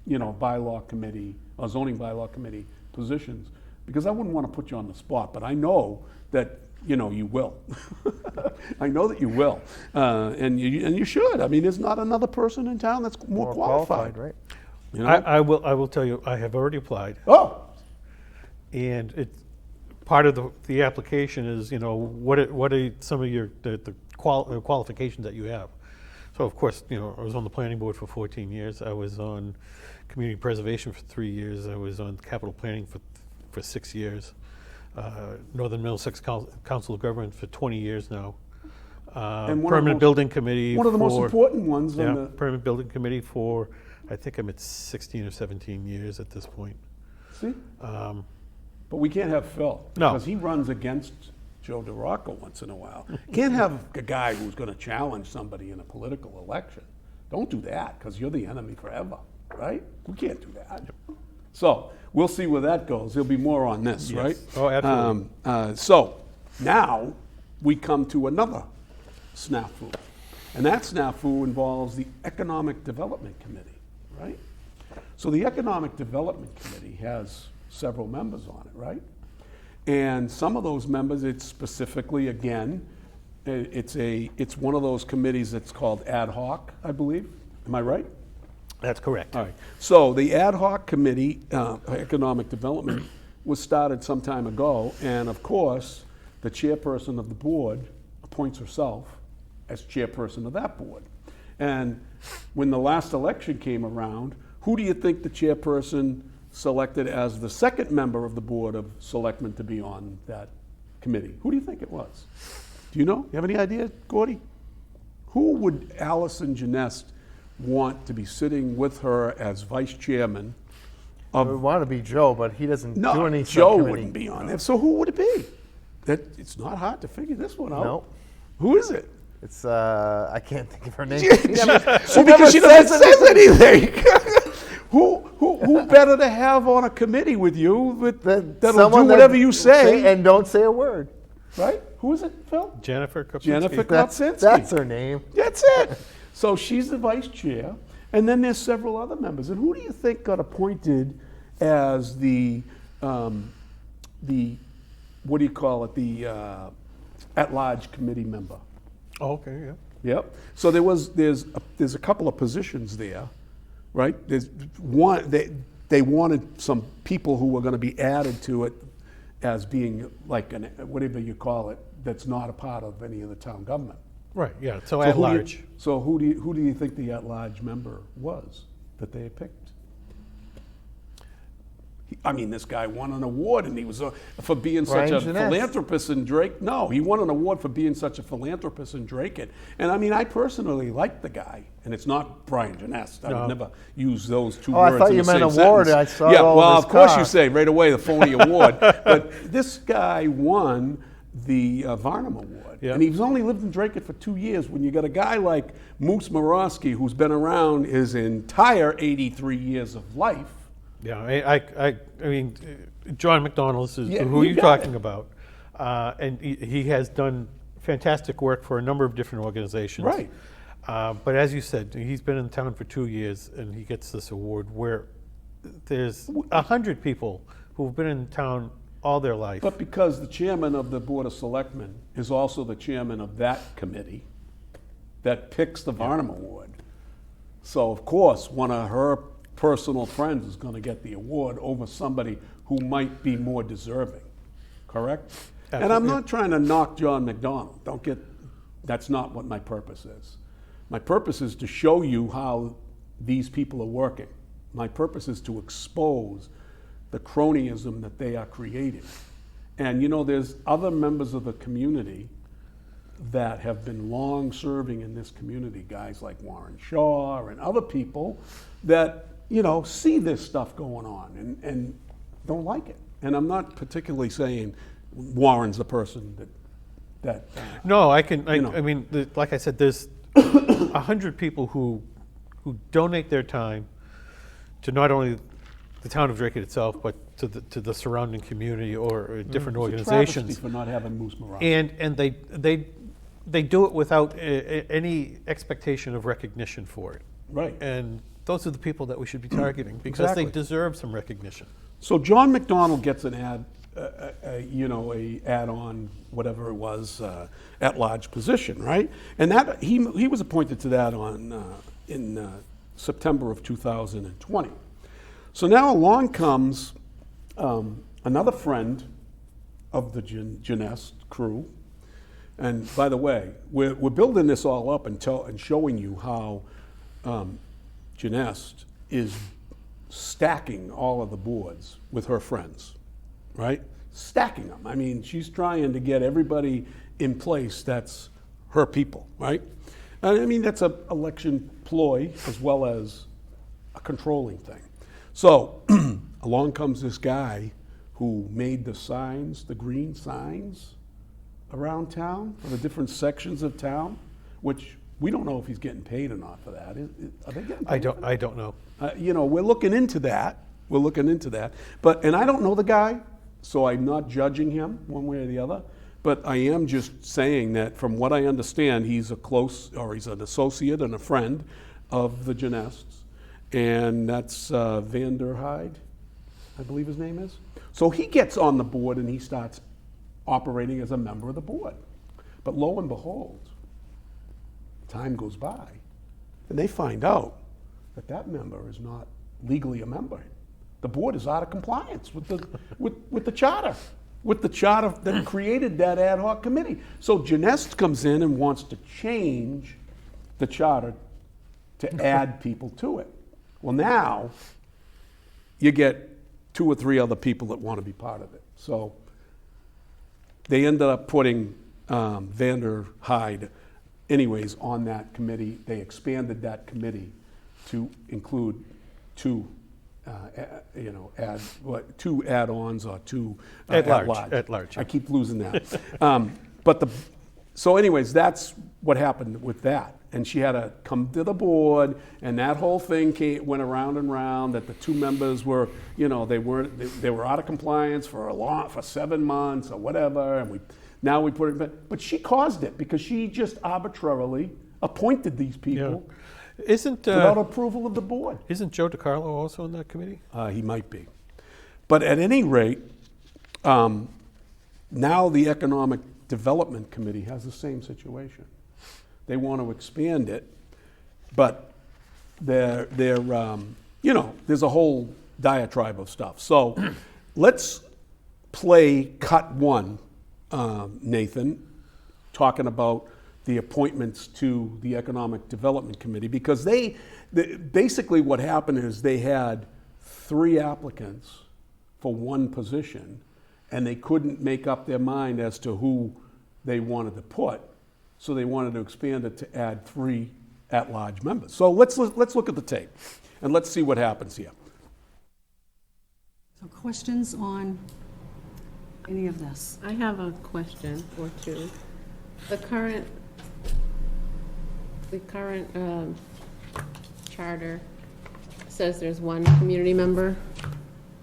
you know, bylaw committee or zoning bylaw committee positions, because I wouldn't want to put you on the spot, but I know that, you know, you will. I know that you will, and you should. I mean, there's not another person in town that's more qualified, right? You know? I will tell you, I have already applied, Oh, and it's part of the application is, you know, what are some of the qualifications that you have. So of course, you know, I was on the planning board for 14 years. I was on community preservation for 3 years. I was on capital planning for 6 years. Northern Middlesex Council of Government for 20 years now. And one of the Permanent most- Building Committee. one of the most for- important ones. Yeah, On the, Permanent Building Committee for, I think I'm at 16 or 17 years at this point. see, but we can't have Phil No. because he runs against Joe DeRocco once in a while. Can't have a guy who's going to challenge somebody in a political election. Don't do that, because you're the enemy forever, right? We can't do that. So we'll see where that goes. There'll be more on this, Yes. right? Oh, absolutely. So now we come to another snafu, and that snafu involves the Economic Development Committee, right? So the Economic Development Committee has several members on it, right? And some of those members, it's specifically, again, it's one of those committees that's called ad hoc, I believe. Am I right? That's correct. All right. So the ad hoc committee, economic development, was started some time ago, and of course, the chairperson of the board appoints herself as chairperson of that board. And when the last election came around, who do you think the chairperson selected as the second member of the Board of Selectmen to be on that committee? Who do you think it was? Do you know? You have any idea, Gordy? Who would Allison Janess want to be sitting with her as vice chairman I would want to be Joe, but he doesn't do No, any Joe subcommittee. wouldn't be on it. So who would it be? It's not hard to figure this one out. No. Who is it? It's I can't think of her name. Because she doesn't say anything. Who better to have on a committee with you that'll do whatever you say and don't say a word. Right? Who is it, Phil? Jennifer Kopinski. Jennifer Kopinski. That's her name. That's it. So she's the vice chair, and then there's several other members. And who do you think got appointed as the what do you call it? The at-large committee member. Oh, okay, yeah. Yep. So there's a couple of positions there, right? There's one they wanted some people who were going to be added to it as being like whatever you call it, that's not a part of any of the town government. Right, yeah, so at large. So who do you think the at-large member was that they had picked? I mean, this guy won an award, and he was for being such a philanthropist in Drake. No, he won an award for being such a philanthropist in Dracut. And I mean, I personally like the guy, and it's not Brian Genest. I would never use those two words. I thought in you the meant same award. sentence. I saw yeah, all well, of his of course car. you say right away the phony award. But this guy won the Varnum Award, and he's only lived in Dracut for 2 years. When you got a guy like Moose Morosky, who's been around his entire 83 years of life. Yeah, I mean, John McDonald is who you you're got talking about, and he has done fantastic work for a number of different organizations. Right. But as you said, he's been in town for 2 years, and he gets this award where there's 100 people who've been in town all their life. But because the chairman of the Board of Selectmen is also the chairman of that committee that picks the Varnum Award. So, of course, one of her personal friends is going to get the award over somebody who might be more deserving. Correct? Absolutely. And I'm not trying to knock John McDonald. That's not what my purpose is. My purpose is to show you how these people are working. My purpose is to expose the cronyism that they are creating. And you know, there's other members of the community that have been long serving in this community, guys like Warren Shaw and other people that, you know, see this stuff going on and don't like it. And I'm not particularly saying Warren's the person that No, I mean, like I said, there's 100 people who donate their time to not only the town of Dracut itself, but to the surrounding community or different organizations. It's a travesty for not having Moose Morosky. And they do it without any expectation of recognition for it. Right. And those are the people that we should be targeting because Exactly. they deserve some recognition. So John McDonald gets an a add-on, whatever it was, at-large position, right? And that he was appointed to that in September of 2020. So now along comes another friend of the Genest crew. And by the way, we're building this all up and showing you how Genest is stacking all of the boards with her friends, right? Stacking them. I mean, she's trying to get everybody in place that's her people, right? And I mean, that's an election ploy as well as a controlling thing. So along comes this guy who made the signs, the green signs around town for the different sections of town, which we don't know if he's getting paid or not for that. Are they getting paid? I don't know. You know, we're looking into that. And I don't know the guy, so I'm not judging him one way or the other. But I am just saying that from what I understand, he's he's an associate and a friend of the Genests. And that's Vander Hyde, I believe his name is. So he gets on the board and he starts operating as a member of the board. But lo and behold, time goes by and they find out that member is not legally a member. The board is out of compliance with the charter that created that ad hoc committee. So Genest comes in and wants to change the charter to add people to it. Well, now you get 2 or 3 other people that want to be part of it. So they ended up putting Vander Hyde anyways on that committee. They expanded that committee to include 2 add-ons or 2 at large. I keep losing that. So anyways, that's what happened with that. And she had to come to the board, and that whole thing went around and round, that the two members were, you know, they were out of compliance for 7 months or whatever, and now we put it, but she caused it because she just arbitrarily appointed these people without approval of the board. Isn't Joe DiCarlo also on that committee? He might be. But at any rate, now the Economic Development Committee has the same situation. They want to expand it, but they're you know, there's a whole diatribe of stuff. So let's play cut one, Nathan, talking about the appointments to the Economic Development Committee, because basically what happened is they had 3 applicants for one position, and they couldn't make up their mind as to who they wanted to put. So they wanted to expand it to add 3 at-large members. So let's look at the tape, and let's see what happens here. So questions on any of this? I have a question or two. The current charter says there's 1 community member,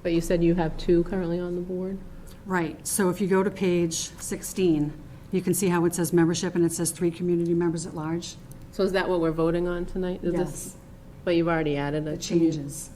but you said you have 2 currently on the board? Right, so if you go to page 16, you can see how it says membership and it says 3 community members at large. So is that what we're voting on tonight? Is Yes. this- But you've already added The a changes.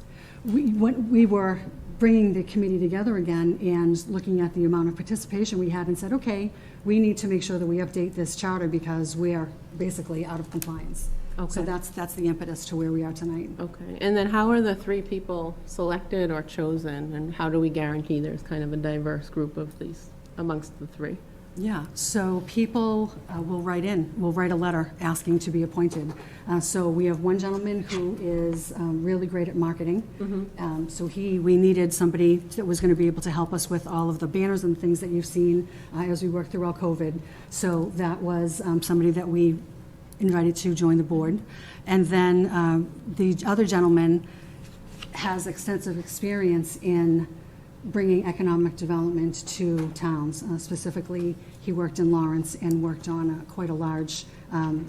When we were bringing the committee together again and looking at the amount of participation we had and said, okay, we need to make sure that we update this charter because we are basically out of compliance. So Okay. that's the impetus to where we are tonight. Okay, and then how are the 3 people selected or chosen, and how do we guarantee there's kind of a diverse group of these amongst the 3? Yeah, so people will write a letter asking to be appointed. So we have one gentleman who is really great at marketing. So we needed somebody that was going to be able to help us with all of the banners and things that you've seen as we worked through all COVID. So that was somebody that we invited to join the board. And then the other gentleman has extensive experience in bringing economic development to towns. Specifically, he worked in Lawrence and worked on quite a large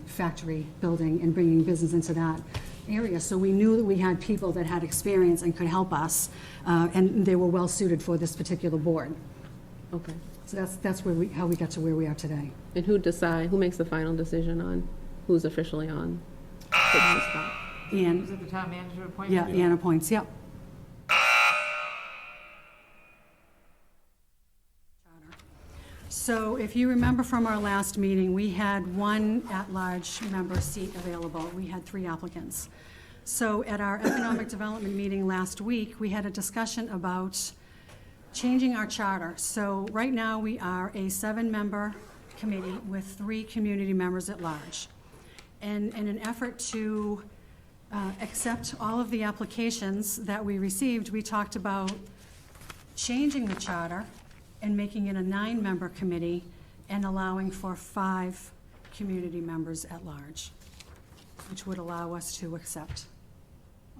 factory building and bringing business into that area. So we knew that we had people that had experience and could help us, and they were well suited for this particular board. Okay. So that's how we got to where we are today. And who makes the final decision on who's officially on for the spot? And, Is it the town manager appointment? yeah, Ann appoints, yep. So if you remember from our last meeting, we had 1 at-large member seat available. We had 3 applicants. So at our economic development meeting last week, we had a discussion about changing our charter. So right now, we are a 7-member committee with 3 community members at large. And in an effort to accept all of the applications that we received, we talked about changing the charter and making it a 9-member committee and allowing for 5 community members at large, which would allow us to accept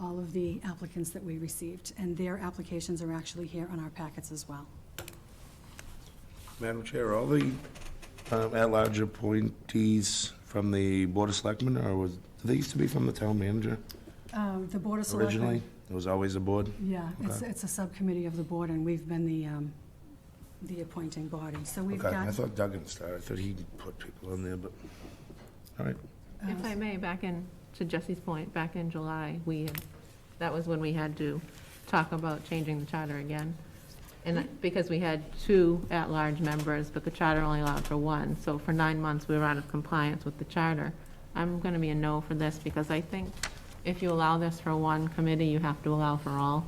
all of the applicants that we received. And their applications are actually here on our packets as well. Madam Chair, are all the at-large appointees from the Board of Selectmen, or did they used to be from the town manager The Board of Selectmen. originally? It was always a board? Yeah, Okay. it's a subcommittee of the board, and we've been the appointing body. So we've Okay, got. I thought Duggan started, I thought he put people in there, but, all right. If I may, to Jesse's point, back in July, that was when we had to talk about changing the charter again. And because we had 2 at-large members, but the charter only allowed for 1. So for 9 months, we were out of compliance with the charter. I'm going to be a no for this because I think if you allow this for 1 committee, you have to allow for all.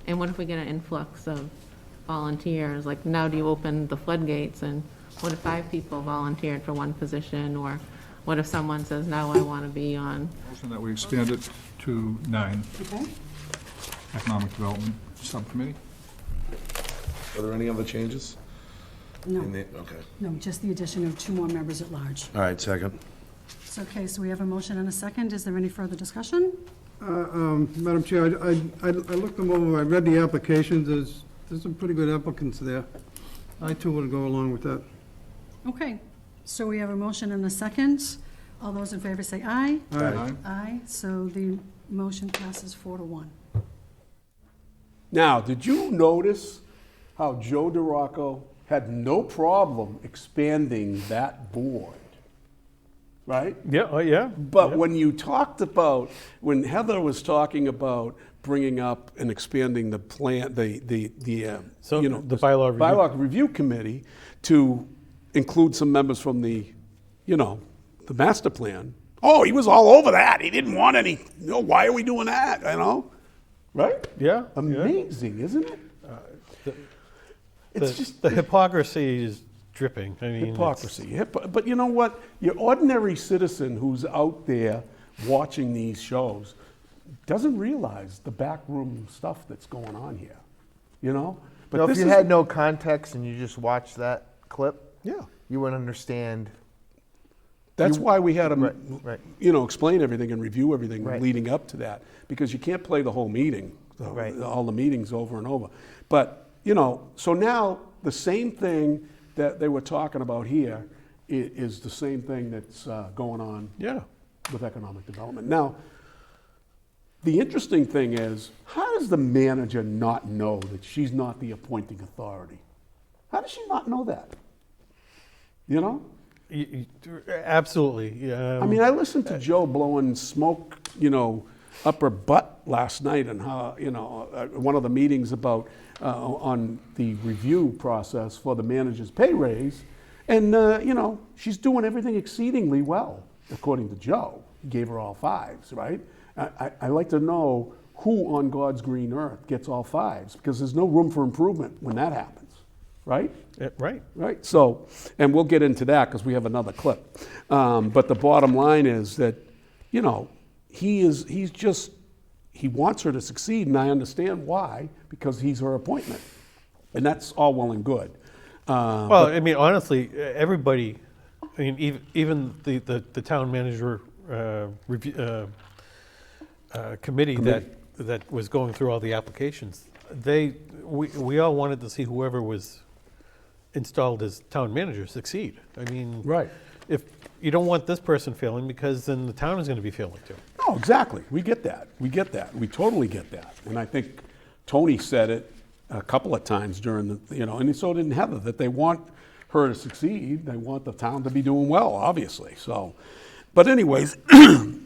And what if we get an influx of volunteers? Like, now do you open the floodgates? And what if 5 people volunteered for 1 position? Or what if someone says, no, I want to be on? Motion that we expand it to 9, Okay. Economic Development Subcommittee. Are there any other changes? No, Okay. no, just the addition of 2 more members at large. All right, second. So, okay, so we have a motion and a second. Is there any further discussion? Madam Chair, I looked them over, I read the applications, there's some pretty good applicants there. I too would go along with that. Okay, so we have a motion and a second. All those in favor say aye. Aye. Aye, so the motion passes 4-1. Now, did you notice how Joe DeRocco had no problem expanding that board? Right? Yeah, oh, yeah. But when you talked about, when Heather was talking about bringing up and expanding the plan, the So you know, the bylaw review. bylaw review committee to include some members from the, you know, the master plan. Oh, he was all over that. He didn't want any. You know, why are we doing that? You know, right? Yeah. Amazing, isn't it? It's just The hypocrisy is dripping. I mean, hypocrisy. But you know what? Your ordinary citizen who's out there watching these shows doesn't realize the backroom stuff that's going on here. You know? But If this you is- had no context and you just watched that clip, yeah. you wouldn't understand. That's why we had Right, them, right. you know, explain everything and review everything Right. leading up to that, because you can't play the whole meeting, Right. all the meetings over and over. But, you know, so now the same thing that they were talking about here is the same thing that's going on yeah. with economic development. Now, the interesting thing is, how does the manager not know that she's not the appointing authority? How does she not know that? You know? Absolutely. I mean, I listened to Joe blowing smoke, you know, up her butt last night, and how, you know, one of the meetings about on the review process for the manager's pay raise, and you know, she's doing everything exceedingly well, according to Joe. He gave her all fives, right? I like to know who on God's green earth gets all fives, because there's no room for improvement when that happens, right? Right. Right. So, and we'll get into that because we have another clip. But the bottom line is that, you know, he wants her to succeed, and I understand why, because he's her appointment, and that's all well and good. Well, I mean, honestly, everybody, I mean, even the town manager review, committee that was going through all the applications, we all wanted to see whoever was installed as town manager succeed. I mean, Right. if you don't want this person failing, because then the town is going to be failing too. No, exactly. We get that. We get that. We totally get that. And I think Tony said it a couple of times during the, you know, and so did Heather, that they want her to succeed. They want the town to be doing well, obviously. So, but anyways, you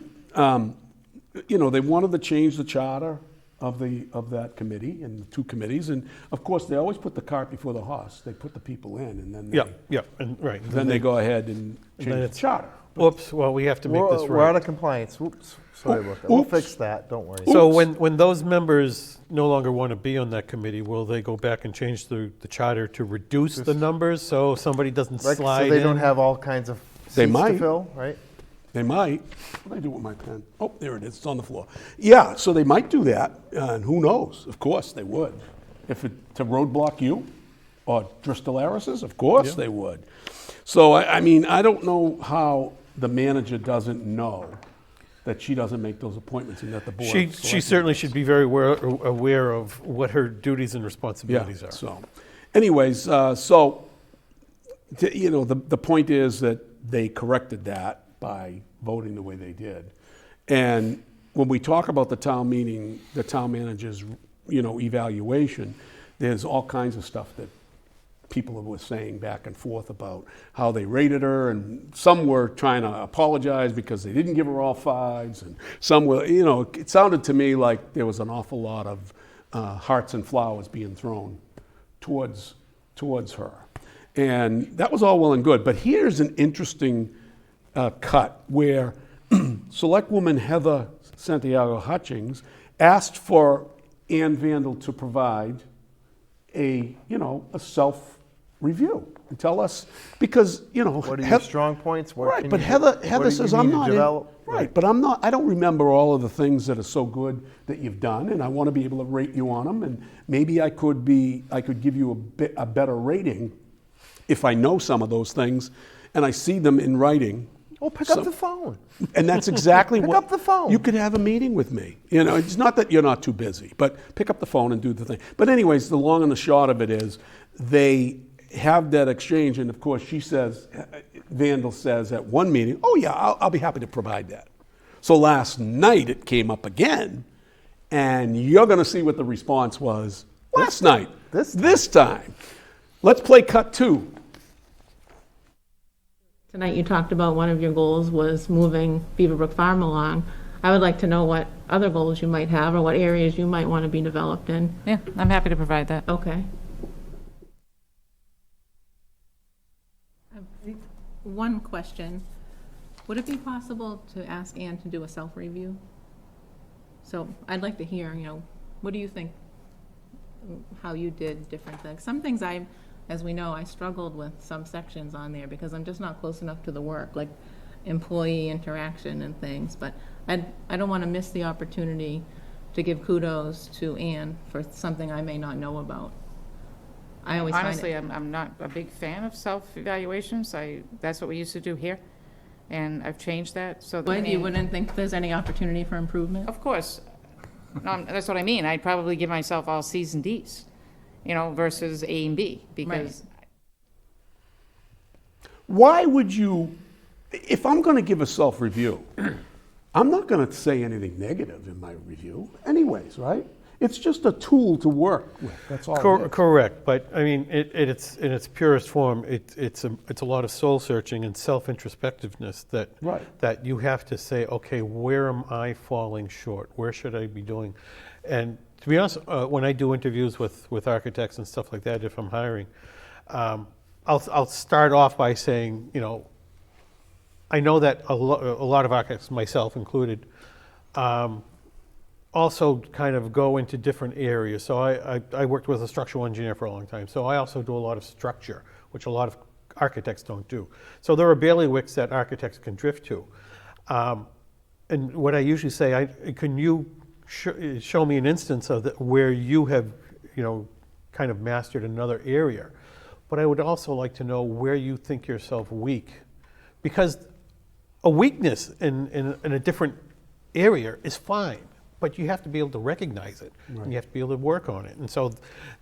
know, they wanted to change the charter of that committee and the two committees, and of course they always put the cart before the horse. They put the people in, and then Then they go ahead and change the it's- charter. Oops, well, we have to make this We're out right. of compliance. Oops. Sorry about that. We'll Oops. fix that. Don't worry. So when those members no longer want to be on that committee, will they go back and change the charter to reduce the numbers so somebody doesn't Right, slide so they in? don't have all kinds of They seats might. to fill, right? They might. What did I do with my pen? Oh, there it is. It's on the floor. Yeah, so they might do that, and who knows? Of course they would. If it to roadblock you or Dristolaris's, of course they would. So I mean, I don't know how the manager doesn't know that she doesn't make those appointments and that the board. of She selectmen certainly does. should be very aware of what her duties and responsibilities are. So, anyways, you know, the point is that they corrected that by voting the way they did. And when we talk about the town meeting, the town manager's, you know, evaluation, there's all kinds of stuff that people were saying back and forth about how they rated her, and some were trying to apologize because they didn't give her all fives, and some were, you know, it sounded to me like there was an awful lot of hearts and flowers being thrown towards her. And that was all well and good, but here's an interesting cut where Selectwoman Heather Santiago Hutchings asked for Ann Vandal to provide a self-review and tell us, because, you know, What are your strong points? What right, can but you- Heather what do you says, need I'm to not in, develop? right, but I don't remember all of the things that are so good that you've done, and I want to be able to rate you on them, and maybe I could give you a better rating if I know some of those things and I see them in writing. Oh, pick up the phone. And that's exactly Pick what. up the phone. You could have a meeting with me. You know, it's not that you're not too busy, but pick up the phone and do the thing. But anyways, the long and the short of it is, they have that exchange, and of course she says, Vandal says at one meeting, oh yeah, I'll be happy to provide that. So last night it came up again, and you're going to see what the response was last night. This time. Let's play cut 2. Tonight you talked about one of your goals was moving Beaverbrook Farm along. I would like to know what other goals you might have or what areas you might want to be developed in. Yeah, I'm happy to provide that. Okay. One question. Would it be possible to ask Ann to do a self-review? So I'd like to hear, what do you think, how you did different things? Some things as we know, I struggled with some sections on there because I'm just not close enough to the work, like employee interaction and things. But I don't want to miss the opportunity to give kudos to Ann for something I may not know about. I always Honestly, I'm not a big fan of self-evaluations. That's what we used to do here, and I've changed that. So You wouldn't think there's any opportunity for improvement? Of course. No, that's what I mean. I'd probably give myself all C's and D's, versus A and B, because Why would you, if I'm going to give a self-review, I'm not going to say anything negative in my review anyways, right? It's just a tool to work with, that's all it is. Correct, but I mean, it's in its purest form, it's a lot of soul searching and self-introspectiveness that you have to say, okay, where am I falling short? Where should I be doing? And to be honest, when I do interviews with architects and stuff like that, if I'm hiring, I'll start off by saying, I know that a lot of architects, myself included, also kind of go into different areas. So I worked with a structural engineer for a long time. So I also do a lot of structure, which a lot of architects don't do. So there are bailiwicks that architects can drift to. And what I usually say, can you show me an instance of where you have, kind of mastered another area? But I would also like to know where you think yourself weak. Because a weakness in a different area is fine, but you have to be able to recognize it, and you have to be able to work on it. And so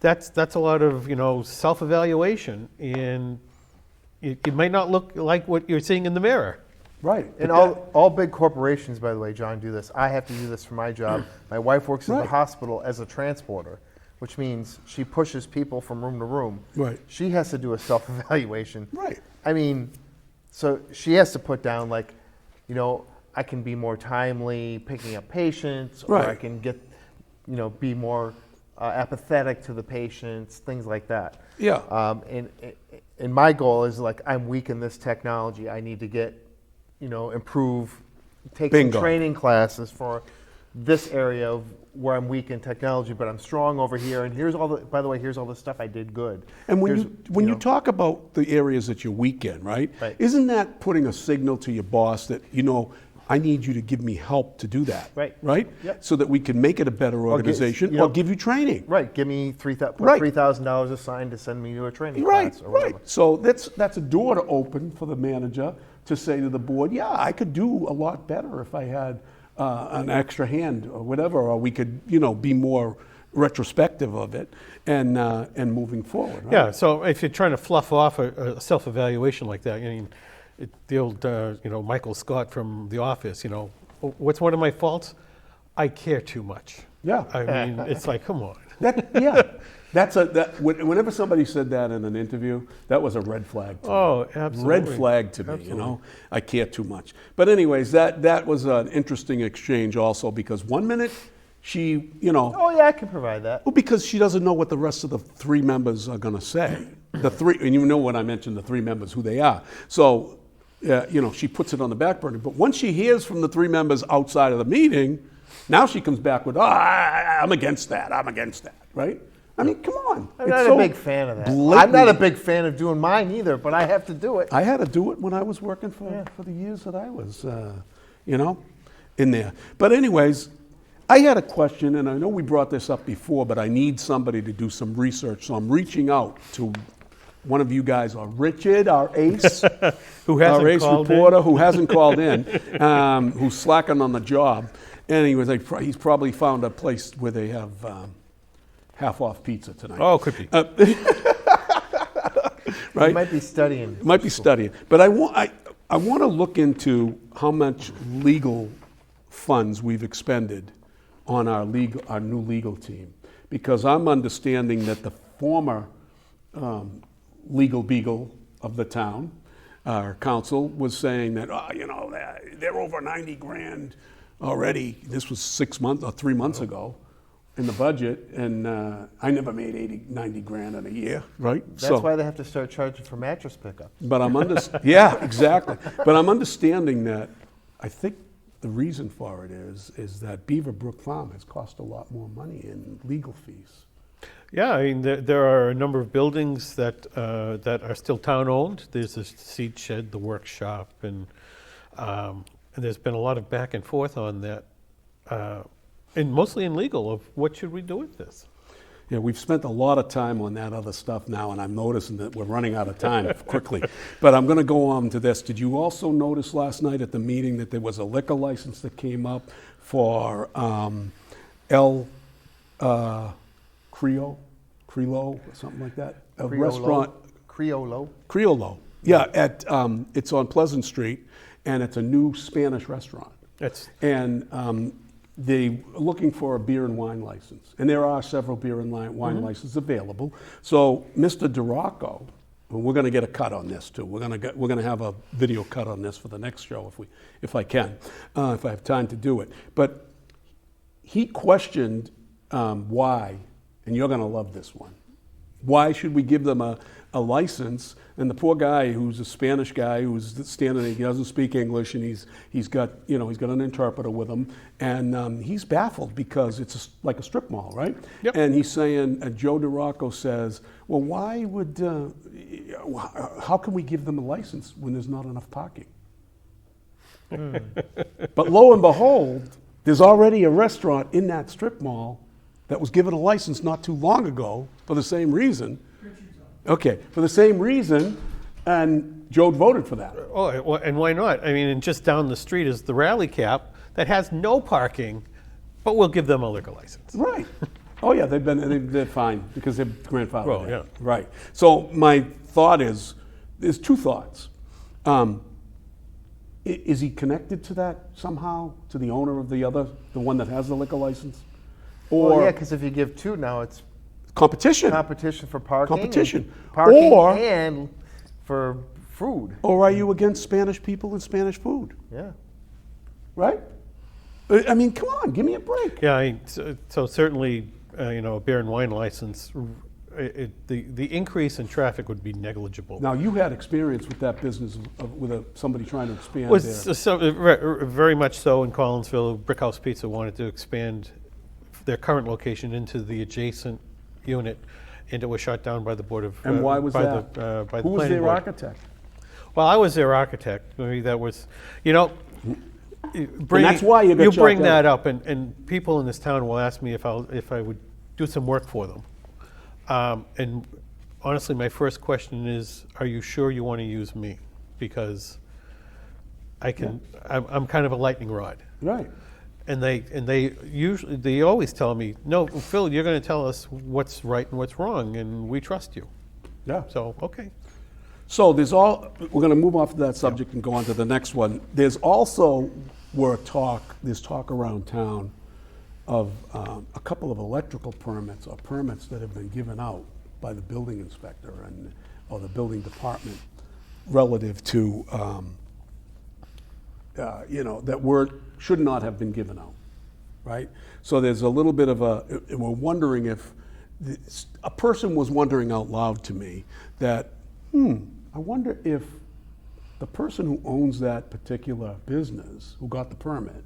that's a lot of self-evaluation, and it might not look like what you're seeing in the mirror. Right. And all big corporations, by the way, John, do this. I have to do this for my job. My wife works at the hospital as a transporter, which means she pushes people from room to room. Right. She has to do a self-evaluation. Right. I mean, so she has to put down, like, I can be more timely picking up patients, or I can get, be more apathetic to the patients, things like that. Yeah. And my goal is, like, I'm weak in this technology. I need to get, improve, take some training classes for this area of where I'm weak in technology, but I'm strong over here. And here's by the way, here's all the stuff I did good. And when you talk about the areas that you're weak in, right? Isn't that putting a signal to your boss that, I need you to give me help to do that. Right? Yep. So that we can make it a better organization or give you training. Right. Give me $3,000 assigned to send me to a training class or whatever. So that's a door to open for the manager to say to the board, yeah, I could do a lot better if I had an extra hand or whatever, or we could, be more retrospective of it and moving forward. Right? Yeah, so if you're trying to fluff off a self-evaluation like that, the old, Michael Scott from The Office, what's one of my faults? I care too much. Yeah. I mean, it's like, come on. Whenever somebody said that in an interview, that was a red flag to me. Oh, absolutely. Red flag to me, I care too much. But anyways, that was an interesting exchange also, because one minute she, Oh yeah, I can provide that. Well, because she doesn't know what the rest of the 3 members are going to say. The 3, and you know when I mentioned the 3 members, who they are. So, she puts it on the back burner. But once she hears from the 3 members outside of the meeting, now she comes back with, I'm against that, right? I mean, come on. I'm not a big fan of that. I'm not a big fan of doing mine either, but I have to do it. I had to do it when I was working for the years that I was, in there. But anyways, I had a question, and I know we brought this up before, but I need somebody to do some research. So I'm reaching out to one of you guys, or Richard, our ace, our ace reporter, who hasn't called in, who's slacking on the job. And he's probably found a place where they have half-off pizza tonight. Oh, could be. right? You might be studying. Might be studying. But I want to look into how much legal funds we've expended on our new legal team, because I'm understanding that the former legal beagle of the town, our council, was saying that, they're over 90 grand already. This was 6 months or 3 months ago in the budget, and I never made 90 grand in a year, right? That's why they have to start charging for mattress pickup. But yeah, exactly. But I'm understanding that I think the reason for it is that Beaver Brook Farm has cost a lot more money in legal fees. Yeah, I mean, there are a number of buildings that are still town-owned. There's the seed shed, the workshop, and there's been a lot of back and forth on that, and mostly in legal, of what should we do with this? Yeah, we've spent a lot of time on that other stuff now, and I'm noticing that we're running out of time quickly. But I'm going to go on to this. Did you also notice last night at the meeting that there was a liquor license that came up for Creole, or something like that? A restaurant. Criollo. Yeah, it's on Pleasant Street, and it's a new Spanish restaurant. And they're looking for a beer and wine license. And there are several beer and wine licenses available. So Mr. Dracut, and we're going to get a cut on this too. We're going to have a video cut on this for the next show if I can, if I have time to do it. But he questioned why, and you're going to love this one. Why should we give them a license? And the poor guy, who's a Spanish guy, who's standing there, he doesn't speak English, and he's got an interpreter with him, and he's baffled because it's like a strip mall, right? Yep. And he's saying, Joe Dracut says, well, why would, how can we give them a license when there's not enough parking? But lo and behold, there's already a restaurant in that strip mall that was given a license not too long ago for the same reason. Okay, for the same reason, and Joe voted for that. Oh, well, and why not? I mean, and just down the street is the Rally Cap that has no parking, but we'll give them a liquor license. Right. Oh yeah, they're fine because they're grandfathered. Well, yeah. Right. So my thought there's two thoughts. Is he connected to that somehow, to the owner of the one that has the liquor license? Or yeah, because if you give two now, it's competition for parking. Parking and for food. Or are you against Spanish people and Spanish food? Yeah. Right? I mean, come on, give me a break. Yeah, so certainly, a beer and wine license, the increase in traffic would be negligible. Now, you had experience with that business with somebody trying to expand very much so in Collinsville. Brickhouse Pizza wanted to expand their current location into the adjacent unit, and it was shut down by the board of. And why was that? By Who the was their board. architect? Well, I was their architect. Maybe that was, and that's why you got bring shot that down. up, and people in this town will ask me if I would do some work for them. And honestly, my first question is, are you sure you want to use me? Because I'm kind of a lightning rod. Right. And they always tell me, no, Phil, you're going to tell us what's right and what's wrong, and we trust you. Yeah. So, okay. So we're going to move off of that subject and go on to the next one. There's also there's talk around town of a couple of electrical permits or permits that have been given out by the building inspector or the building department relative to, that should not have been given out, right? So there's a little bit of we're wondering if, a person was wondering out loud to me that, I wonder if the person who owns that particular business, who got the permit,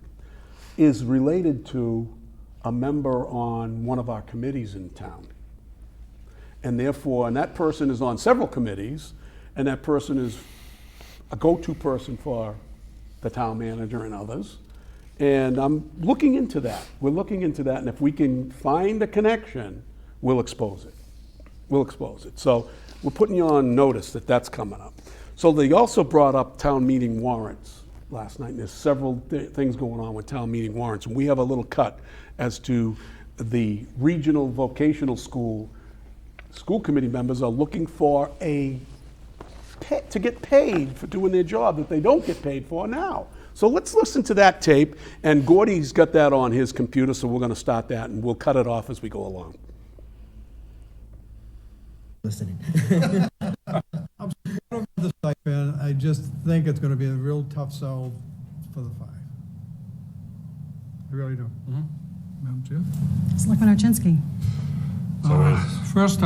is related to a member on one of our committees in town. And therefore, that person is on several committees, and that person is a go-to person for the town manager and others. And I'm looking into that. We're looking into that, and if we can find a connection, we'll expose it. We'll expose it. So we're putting you on notice that that's coming up. So they also brought up town meeting warrants last night, and there's several things going on with town meeting warrants, and we have a little cut as to the regional vocational school committee members are looking for a to get paid for doing their job that they don't get paid for now. So let's listen to that tape, and Gordy's got that on his computer, so we're going to start that, and we'll cut it off as we go along. Listening. I'm supportive of the stipend. I just think it's going to be a real tough sell for the 5. I really do. Madam Chair? Selectman Archinsky. First,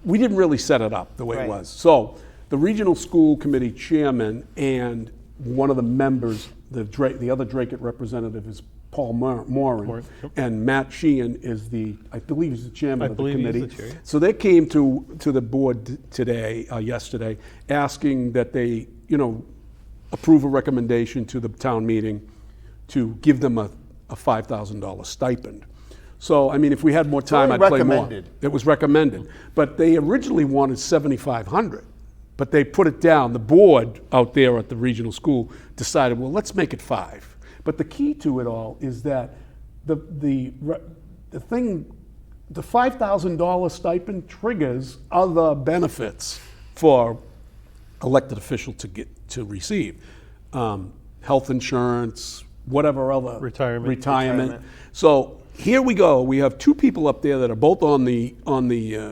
We didn't really set it up the way it was. So the regional school committee chairman and one of the members, the other Dracut representative is Paul Moran, and Matt Sheehan is I believe he's the chairman of the committee. He's the chair. So they came to the board yesterday, asking that they, approve a recommendation to the town meeting to give them a $5,000 stipend. So, I mean, if we had more time, I'd play more. It was recommended. But they originally wanted $7,500, but they put it down. The board out there at the regional school decided, well, let's make it $5,000. But the key to it all is that the $5,000 stipend triggers other benefits for elected official to receive. Health insurance, whatever other. Retirement. So here we go. We have 2 people up there that are both on the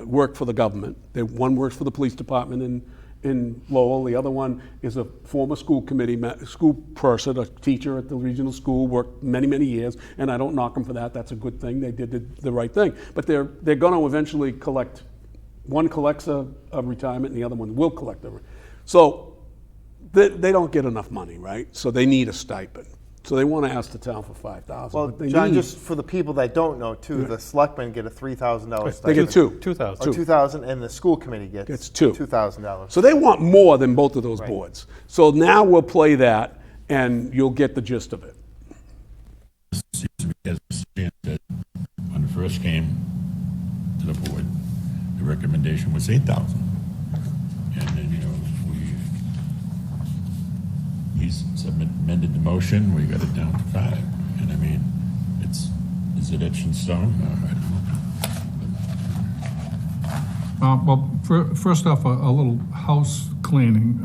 work for the government. One works for the police department in Lowell. The other one is a former school person, a teacher at the regional school, worked many, many years, and I don't knock them for that. That's a good thing. They did the right thing. But they're going to eventually collect. One collects a retirement, and the other one will collect a. So they don't get enough money, right? So they need a stipend. So they want to ask the town for $5,000. Well, John, just for the people that don't know, too, the selectmen get a $3,000 stipend. They get $2,000. $2,000, and the school committee gets $2,000. So they want more than both of those boards. So now we'll play that, and you'll get the gist of it. As Stan said, when it first came to the board, the recommendation was $8,000, and then he's amended the motion. We got it down to $5,000, and I mean, is it etched in stone? I don't know. well, first off, a little house cleaning.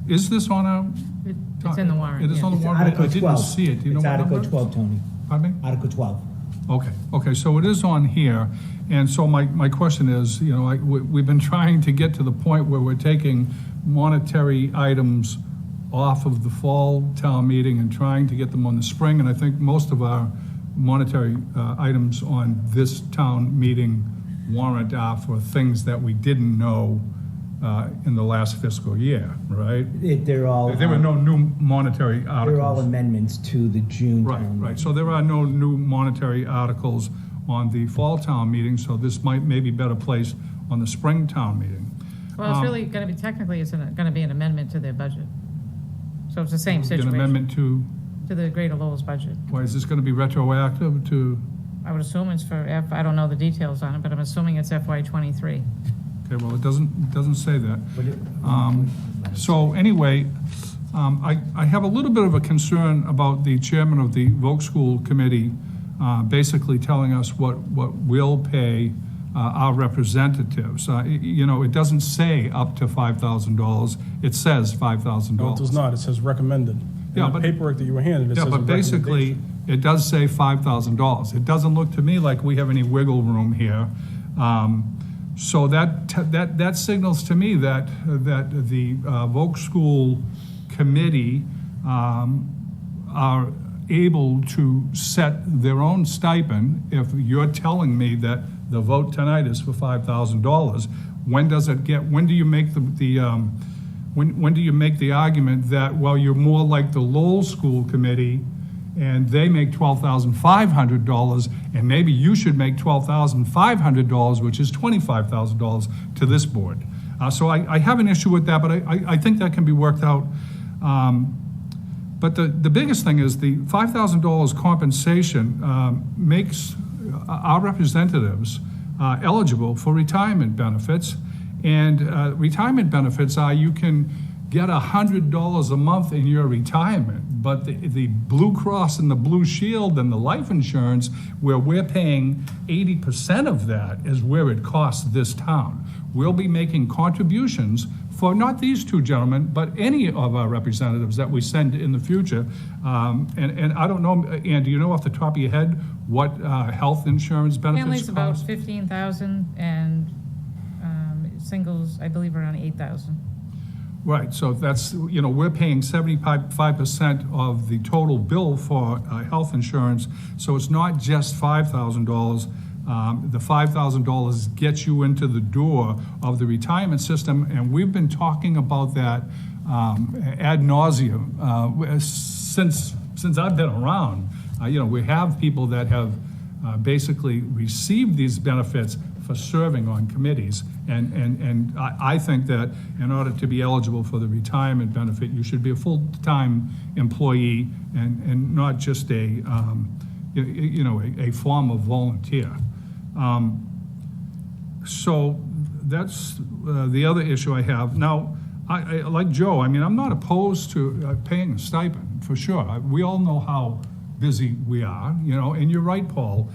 Is this on a? It's in the warrant. It is on the warrant. Article I didn't 12. see it. Do you know It's what Article number? 12, Tony. Pardon me? Article 12. Okay, so it is on here, and so my question is, we've been trying to get to the point where we're taking monetary items off of the fall town meeting and trying to get them on the spring, and I think most of our monetary items on this town meeting warrant are for things that we didn't know in the last fiscal year, right? They're all. There were no new monetary articles. They're all amendments to the June Right, town right. meeting. So there are no new monetary articles on the fall town meeting, so this might maybe better placed on the spring town meeting. Well, it's really going to be, technically, it's going to be an amendment to their budget. So it's the same An situation. amendment to, To the Greater Lowell's budget. why is this going to be retroactive to, I would assume it's for I don't know the details on it, but I'm assuming it's FY '23. okay, well, it doesn't say that. So anyway, I have a little bit of a concern about the chairman of the Volk School Committee basically telling us what we'll pay our representatives. It doesn't say up to $5,000. It says $5,000. No, it does not. It says recommended. Yeah, In the but- paperwork that you were handed, it says. Yeah, but basically, it does say $5,000. It doesn't look to me like we have any wiggle room here. So that signals to me that the Volk School Committee are able to set their own stipend. If you're telling me that the vote tonight is for $5,000, when do you make when do you make the argument that, well, you're more like the Lowell School Committee and they make $12,500, and maybe you should make $12,500, which is $25,000 to this board. So I have an issue with that, but I think that can be worked out. But the biggest thing is the $5,000 compensation makes our representatives eligible for retirement benefits. And retirement benefits are you can get $100 a month in your retirement, but the Blue Cross and the Blue Shield and the life insurance, where we're paying 80% of that, is where it costs this town. We'll be making contributions for not these two gentlemen, but any of our representatives that we send in the future. And I don't know, Ann, do you know off the top of your head what health insurance benefits Families about cost? 15,000 and singles, I believe, around 8,000. Right, so that's, we're paying 75% of the total bill for health insurance, so it's not just $5,000. The $5,000 gets you into the door of the retirement system, and we've been talking about that ad nauseum since I've been around. We have people that have basically received these benefits for serving on committees, and I think that in order to be eligible for the retirement benefit, you should be a full-time employee and not just a form of volunteer. So that's the other issue I have. Now, I like Joe, I'm not opposed to paying a stipend, for sure. We all know how busy we are, and you're right, Paul.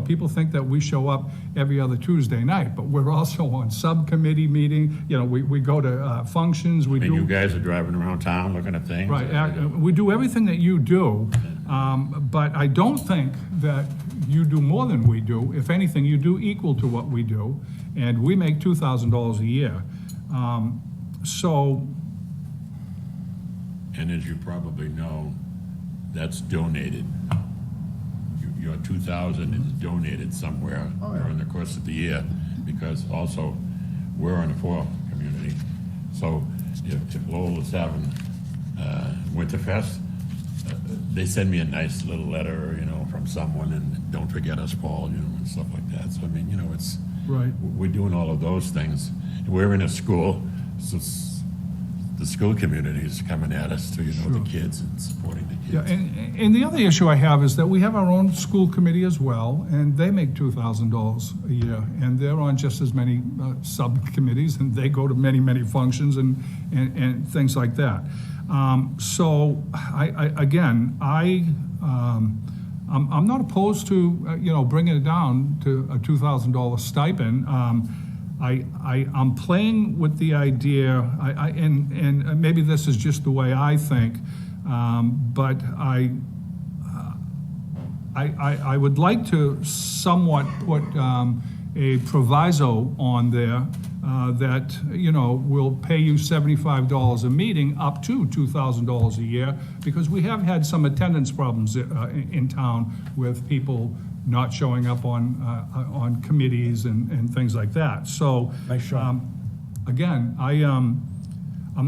People think that we show up every other Tuesday night, but we're also on subcommittee meeting. We go to functions. You guys are driving around town looking at things. Right, we do everything that you do, but I don't think that you do more than we do. If anything, you do equal to what we do, and we make $2,000 a year. And as you probably know, that's donated. Your 2,000 is donated somewhere during the course of the year, because also we're in a poor community. So if Lowell is having Winterfest, they send me a nice little letter, from someone, and don't forget us, Paul, and stuff like that. So it's right. We're doing all of those things. We're in a school, so the school community is coming at us to, the kids and supporting the kids. Yeah, and the other issue I have is that we have our own school committee as well, and they make $2,000 a year, and they're on just as many subcommittees, and they go to many, many functions and things like that. So I'm not opposed to bringing it down to a $2,000 stipend. I'm playing with the idea, and maybe this is just the way I think, but I would like to somewhat put a proviso on there that will pay you $75 a meeting up to $2,000 a year, because we have had some attendance problems in town with people not showing up on committees and things like that. So, Nice shot. Again, I'm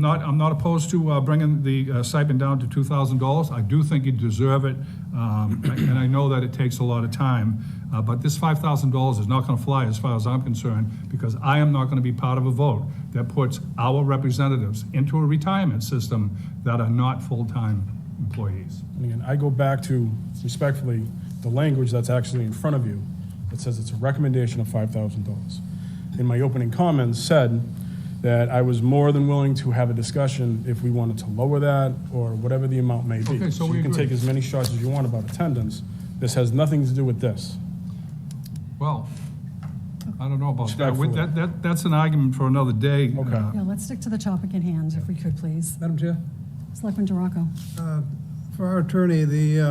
not opposed to bringing the stipend down to $2,000. I do think you deserve it, and I know that it takes a lot of time. But this $5,000 is not going to fly as far as I'm concerned, because I am not going to be part of a vote that puts our representatives into a retirement system that are not full-time employees. And again, I go back to, respectfully, the language that's actually in front of you that says it's a recommendation of $5,000. In my opening comments said that I was more than willing to have a discussion if we wanted to lower that or whatever the amount may be. Okay, so we you can agree. take as many shots as you want about attendance. This has nothing to do with this. Well, I don't know about that. Respectfully. That's an argument for another day. Okay. Yeah, let's stick to the topic at hand, if we could, please. Madam Chair? Selectman DeRocco. For our attorney, the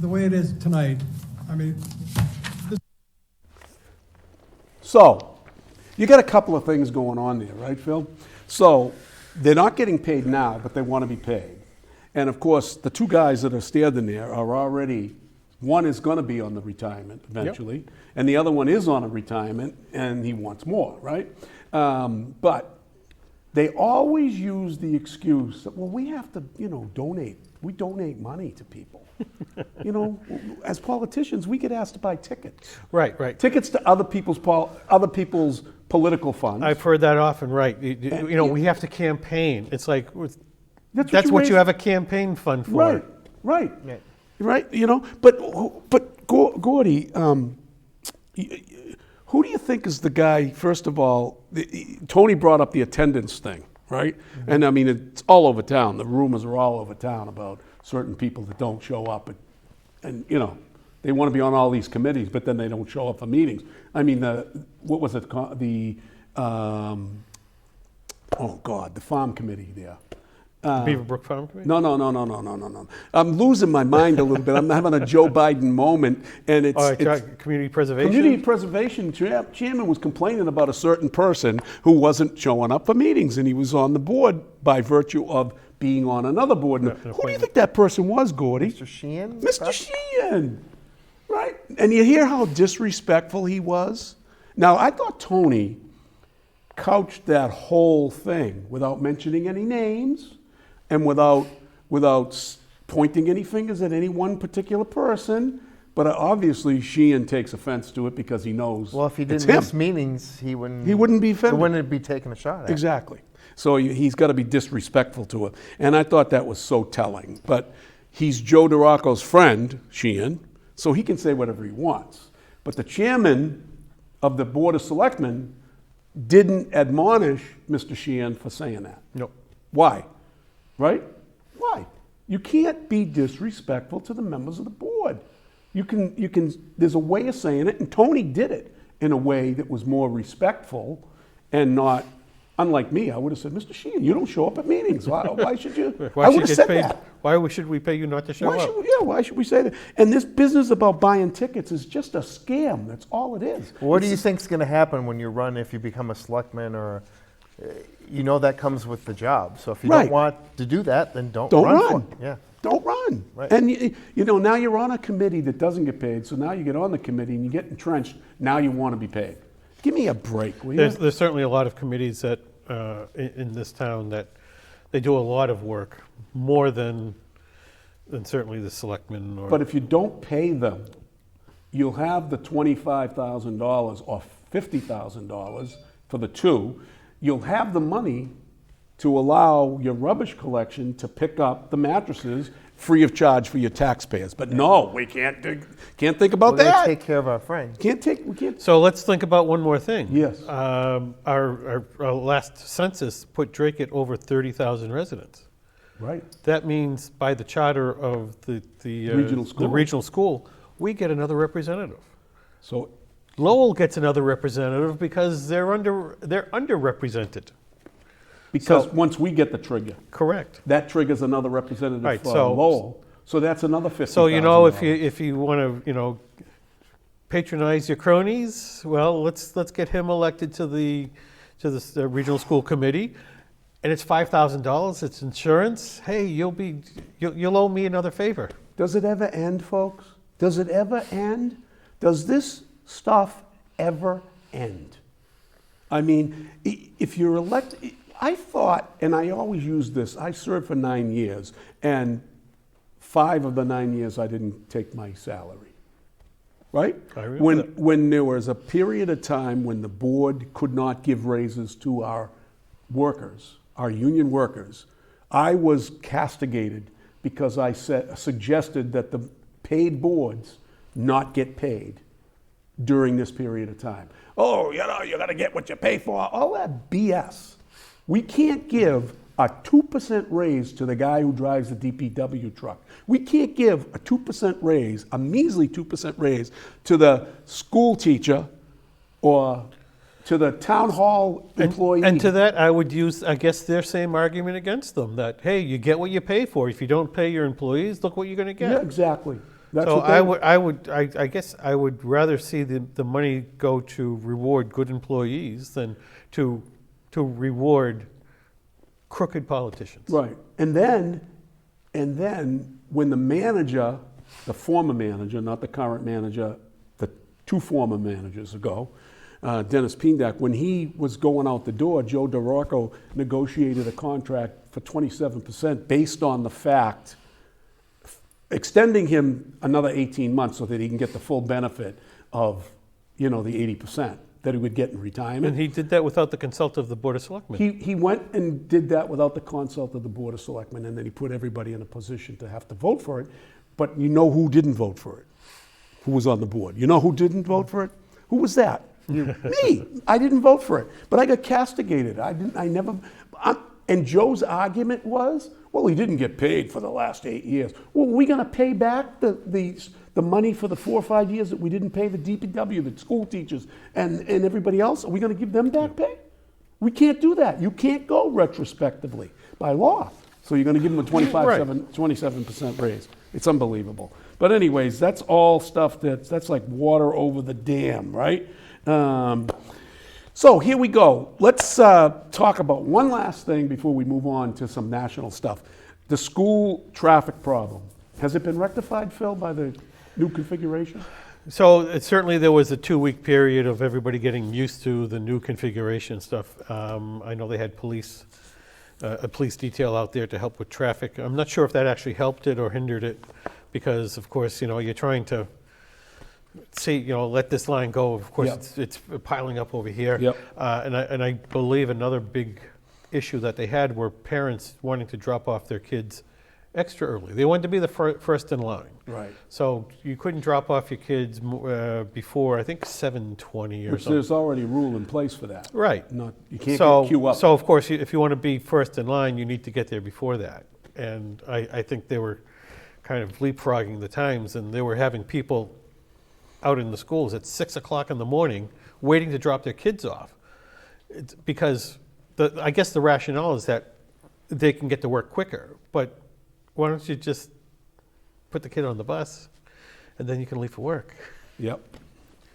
way it is tonight, So, you got a couple of things going on there, right, Phil? So, they're not getting paid now, but they want to be paid. And of course, the two guys that are standing there are already, one is going to be on the retirement eventually, and the other one is on a retirement, and he wants more, right? But they always use the excuse that, well, we have to, donate. We donate money to people. As politicians, we get asked to buy tickets. Right. Tickets to other people's political funds. I've heard that often, right. We have to campaign. It's like, that's what raise- you have a campaign fund for. Right. But Gordy, Who do you think is the guy, first of all, Tony brought up the attendance thing, right? And I mean, it's all over town. The rumors are all over town about certain people that don't show up. And you know, they want to be on all these committees, but then they don't show up for meetings. I mean, what was it called? The farm committee there. Beaverbrook Farm Committee? No. I'm losing my mind a little bit. I'm having a Joe Biden moment, and it's community preservation. Community preservation chairman was complaining about a certain person who wasn't showing up for meetings, and he was on the board by virtue of being on another board. Who do you think that person was, Gordy? Mr. Sheehan? Mr. Sheehan, right? And you hear how disrespectful he was? Now, I thought Tony couched that whole thing without mentioning any names and without pointing any fingers at any one particular person. But obviously, Sheehan takes offense to it because he knows. Well, if he it's didn't him. miss meetings, he wouldn't be offended. He wouldn't be taking a shot at. Exactly. So he's got to be disrespectful to it. And I thought that was so telling. But he's Joe DeRocco's friend, Sheehan, so he can say whatever he wants. But the chairman of the Board of Selectmen didn't admonish Mr. Sheehan for saying that. No. Why? Right? Why? You can't be disrespectful to the members of the board. You can, there's a way of saying it, and Tony did it in a way that was more respectful and not, unlike me, I would have said, Mr. Sheehan, you don't show up at meetings. Why should you? I would have said that. Why should we pay you not to show up? Why should we say that? And this business about buying tickets is just a scam. That's all it is. What do you think's going to happen when you run, if you become a selectman, or you know that comes with the job? So if you don't want to do that, then don't run. For it. Yeah. Don't run. Right. And you know, now you're on a committee that doesn't get paid, so now you get on the committee and you get entrenched. Now you want to be paid. Give me a break, will you? There's certainly a lot of committees that in this town that they do a lot of work, more than certainly the selectmen. But if you don't pay them, you'll have the $25,000 or $50,000 for the two. You'll have the money to allow your rubbish collection to pick up the mattresses free of charge for your taxpayers. But no, we can't think about We're that. gonna take care of our friends. We can't. So let's think about one more thing. Yes. Our last census put Dracut over 30,000 residents. Right. That means by the charter of the regional school, we get another representative. So Lowell gets another representative because they're underrepresented. Because once we get the trigger. Correct. That triggers another representative Right, for so- Lowell. So that's another $50,000. So if you want to patronize your cronies, well, let's get him elected to the regional school committee, and it's $5,000. It's insurance. Hey, you'll owe me another favor. Does it ever end, folks? Does it ever end? Does this stuff ever end? I mean, if you're elected, I thought, and I always use this, I served for 9 years, and 5 of the 9 years I didn't take my salary, right? I remember that. When there was a period of time when the board could not give raises to our workers, our union workers, I was castigated because I suggested that the paid boards not get paid during this period of time. Oh, you got to get what you pay for. All that BS. We can't give a 2% raise to the guy who drives the DPW truck. We can't give a 2% raise, a measly 2% raise, to the school teacher or to the town hall employee. And to that, I would use, I guess, their same argument against them, that, hey, you get what you pay for. If you don't pay your employees, look what you're going to get. Yeah, exactly. So I guess I would rather see the money go to reward good employees than to reward crooked politicians. Right. And then when the manager, the former manager, not the current manager, the 2 former managers ago, Dennis Pindak, when he was going out the door, Joe DeRocco negotiated a contract for 27% based on the fact, extending him another 18 months so that he can get the full benefit of, the 80% that he would get in retirement. And he did that without the consult of the Board of Selectmen. He went and did that without the consult of the Board of Selectmen, and then he put everybody in a position to have to vote for it. But you know who didn't vote for it? Who was on the board? You know who didn't vote for it? Who was that? Me, I didn't vote for it, but I got castigated. And Joe's argument was, well, he didn't get paid for the last 8 years. Well, are we going to pay back the money for the 4 or 5 years that we didn't pay the DPW, the school teachers, and everybody else? Are we going to give them back pay? We can't do that. You can't go retrospectively by law. So you're going to give them a 27% raise. It's unbelievable. But anyways, that's all stuff that's like water over the dam, right? So here we go. Let's talk about one last thing before we move on to some national stuff. The school traffic problem. Has it been rectified, Phil, by the new configuration? So certainly there was a 2-week period of everybody getting used to the new configuration stuff. I know they had a police detail out there to help with traffic. I'm not sure if that actually helped it or hindered it, because of course, you're trying to let this line go. Of course, it's piling up over here. Yep. And I believe another big issue that they had were parents wanting to drop off their kids extra early. They wanted to be the first in line. Right. So you couldn't drop off your kids before, I think, 7:20 or Which something. there's already a rule in place for that. Right. You can't queue up. So of course, if you want to be first in line, you need to get there before that. And I think they were kind of leapfrogging the times, and they were having people out in the schools at 6 o'clock in the morning waiting to drop their kids off. It's because I guess the rationale is that they can get to work quicker, but why don't you just put the kid on the bus and then you can leave for work? Yep.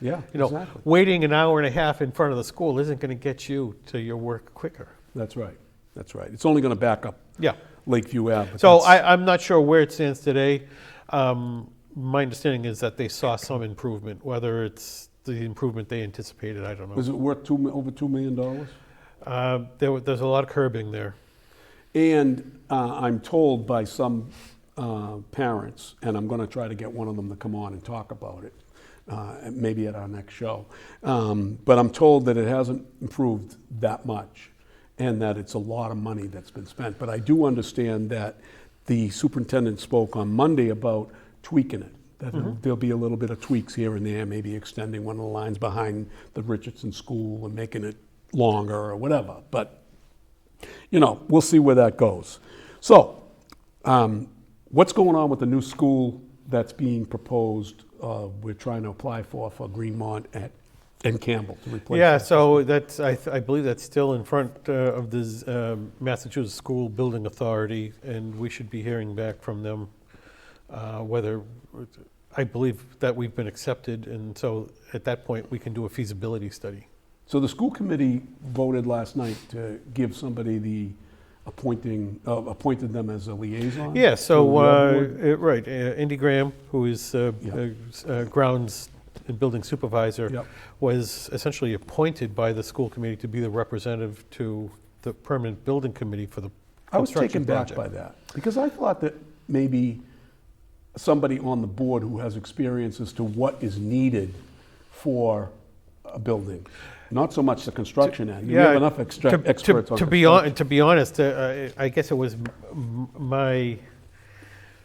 Yeah, exactly. Waiting an hour and a half in front of the school isn't going to get you to your work quicker. That's right. That's right. It's only going to back up Lakeview Ave. So I'm not sure where it stands today. My understanding is that they saw some improvement. Whether it's the improvement they anticipated, I don't know. Was it worth over $2 million? There's a lot of curbing there. And I'm told by some parents, and I'm going to try to get one of them to come on and talk about it, maybe at our next show. But I'm told that it hasn't improved that much and that it's a lot of money that's been spent. But I do understand that the superintendent spoke on Monday about tweaking it. That there'll be a little bit of tweaks here and there, maybe extending one of the lines behind the Richardson School and making it longer or whatever. But, we'll see where that goes. So, what's going on with the new school that's being proposed? We're trying to apply for Greenmont and Campbell to replace. Yeah, so that's I believe that's still in front of the Massachusetts School Building Authority, and we should be hearing back from them whether. I believe that we've been accepted, and so at that point we can do a feasibility study. So the school committee voted last night to give somebody appointed them as a liaison? Yeah, so, right, Andy Graham, who is grounds and building supervisor, was essentially appointed by the school committee to be the representative to the permanent building committee for the I was construction taken project. back by that, because I thought that maybe somebody on the board who has experience as to what is needed for a building, not so much the construction end. You have enough experts on construction. To be honest, I guess it was my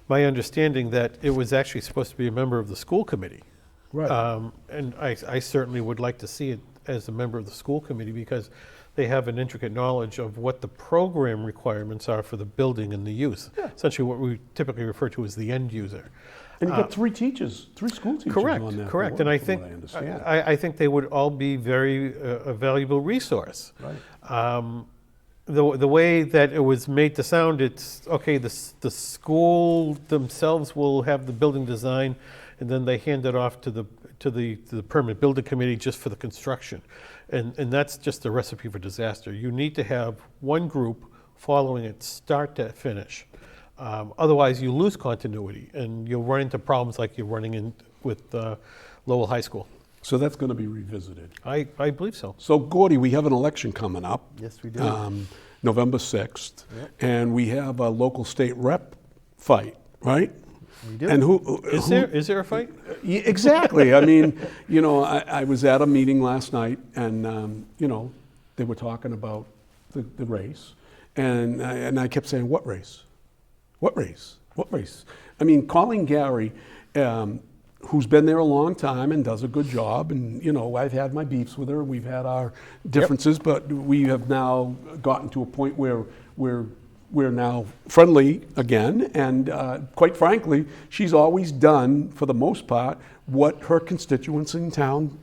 understanding that it was actually supposed to be a member of the school committee. Right. And I certainly would like to see it as a member of the school committee, because they have an intricate knowledge of what the program requirements are for the building and the use. Yeah. Essentially what we typically refer to as the end user. And you've got three school teachers on that Correct. board, And I from think, what I understand. I think they would all be a valuable resource. Right. The way that it was made to sound, it's, okay, the school themselves will have the building design, and then they hand it off to the permanent building committee just for the construction. And that's just a recipe for disaster. You need to have one group following it start to finish. Otherwise, you lose continuity, and you'll run into problems like you're running in with Lowell High School. So that's going to be revisited. I believe so. So, Gordy, we have an election coming up. Yes, we do. November 6th. Yep. And we have a local state rep fight, right? We do. And Is there a fight? Yeah, exactly. I mean, I was at a meeting last night, and they were talking about the race, and I kept saying, "What race? What race? What race?" I mean, Colleen Gary who's been there a long time and does a good job. And, you know, I've had my beefs with her. We've had our differences, but we have now gotten to a point where we're now friendly again. And quite frankly, she's always done, for the most part, what her constituents in town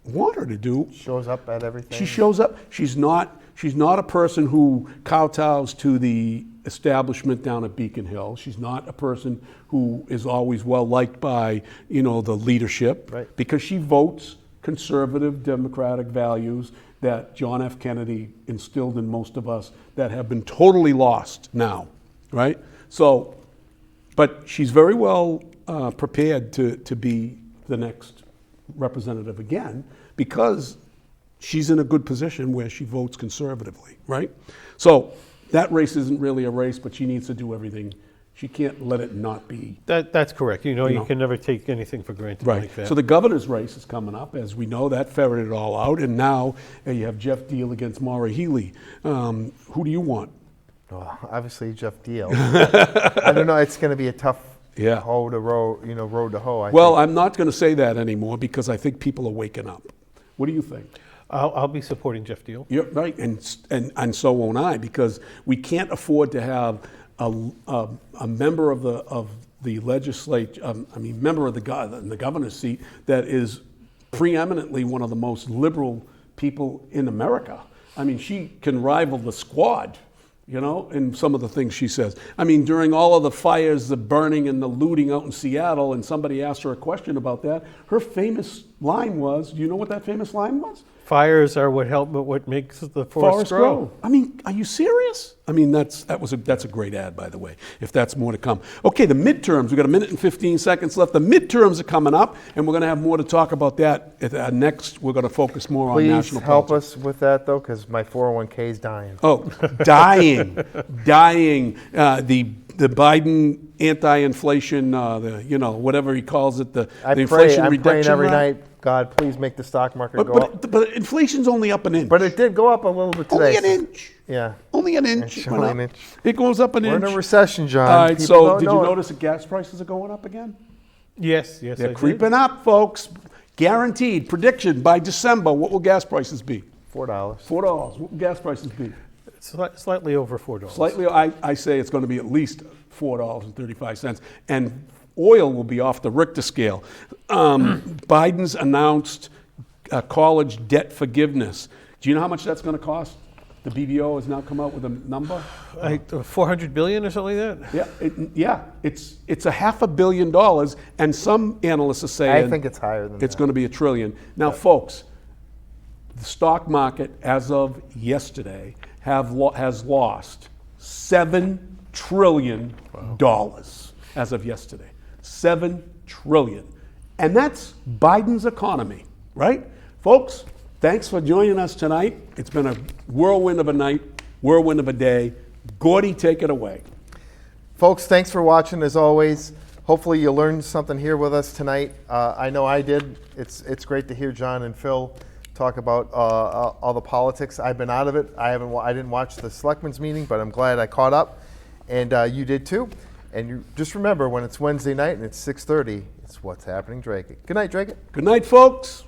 want her to do. Shows up at everything. She shows up. She's not a person who kowtows to the establishment down at Beacon Hill. She's not a person who is always well liked by, you know, the leadership, right, because she votes conservative democratic values that John F. Kennedy instilled in most of us that have been totally lost now, right? So, but she's very well prepared to be the next representative again, because she's in a good position where she votes conservatively, right? So that race isn't really a race, but she needs to do everything. She can't let it not be. That's correct. You can never take anything for granted like that. So the governor's race is coming up. As we know, that ferreted it all out. And now you have Jeff Deal against Maura Healey. Who do you want? Oh, obviously Jeff Deal. I don't know. It's going to be a tough road to hoe. I think. I'm not going to say that anymore because I think people are waking up. What do you think? I'll be supporting Jeff Deal. You're right, and so won't I, because we can't afford to have a member of the legislature, member of the governor's seat that is preeminently one of the most liberal people in America. I mean, she can rival the Squad, you know, in some of the things she says. I mean, during all of the fires, the burning and the looting out in Seattle, and somebody asked her a question about that, her famous line was, do you know what that famous line was? Fires are what makes the forest grow. I mean, are you serious? I mean, that's a great ad, by the way, if that's more to come. Okay, the midterms, we've got a minute and 15 seconds left. The midterms are coming up, and we're going to have more to talk about that. Next, we're going to focus more on national politics. Please help us with that, though, because my 401k is dying. Oh, dying. The Biden anti-inflation, whatever he calls it, the Inflation I'm Reduction praying every Act. night, God, please make the stock market go up. But inflation's only up an inch. But it did go up a little bit today. Only an inch. Yeah. Only an inch. It's only an inch. It goes up an inch. We're in a recession, John. All right, People so don't did you know it. notice that gas prices are going up again? Yes, They're creeping up, folks. Guaranteed. Prediction, by December, what will gas prices be? $4. $4. What will gas prices be? Slightly over $4. Slightly, I say it's going to be at least $4.35. And oil will be off the Richter scale. Biden's announced college debt forgiveness. Do you know how much that's going to cost? The BBO has now come out with a number. $400 billion or something like that? It's $500 million, and some analysts are saying I think it's higher than that. It's going to be $1 trillion. Now, folks, the stock market, as of yesterday, has lost $7 trillion as of yesterday. $7 trillion. And that's Biden's economy, right? Folks, thanks for joining us tonight. It's been a whirlwind of a night, whirlwind of a day. Gordy, take it away. Folks, thanks for watching as always. Hopefully you learned something here with us tonight. I know I did. It's great to hear John and Phil talk about all the politics. I've been out of it. I didn't watch the selectmen's meeting, but I'm glad I caught up, and you did too. And you just remember, when it's Wednesday night and it's 6:30, it's What's Happening Dracut. Good night, Dracut. Good night, folks.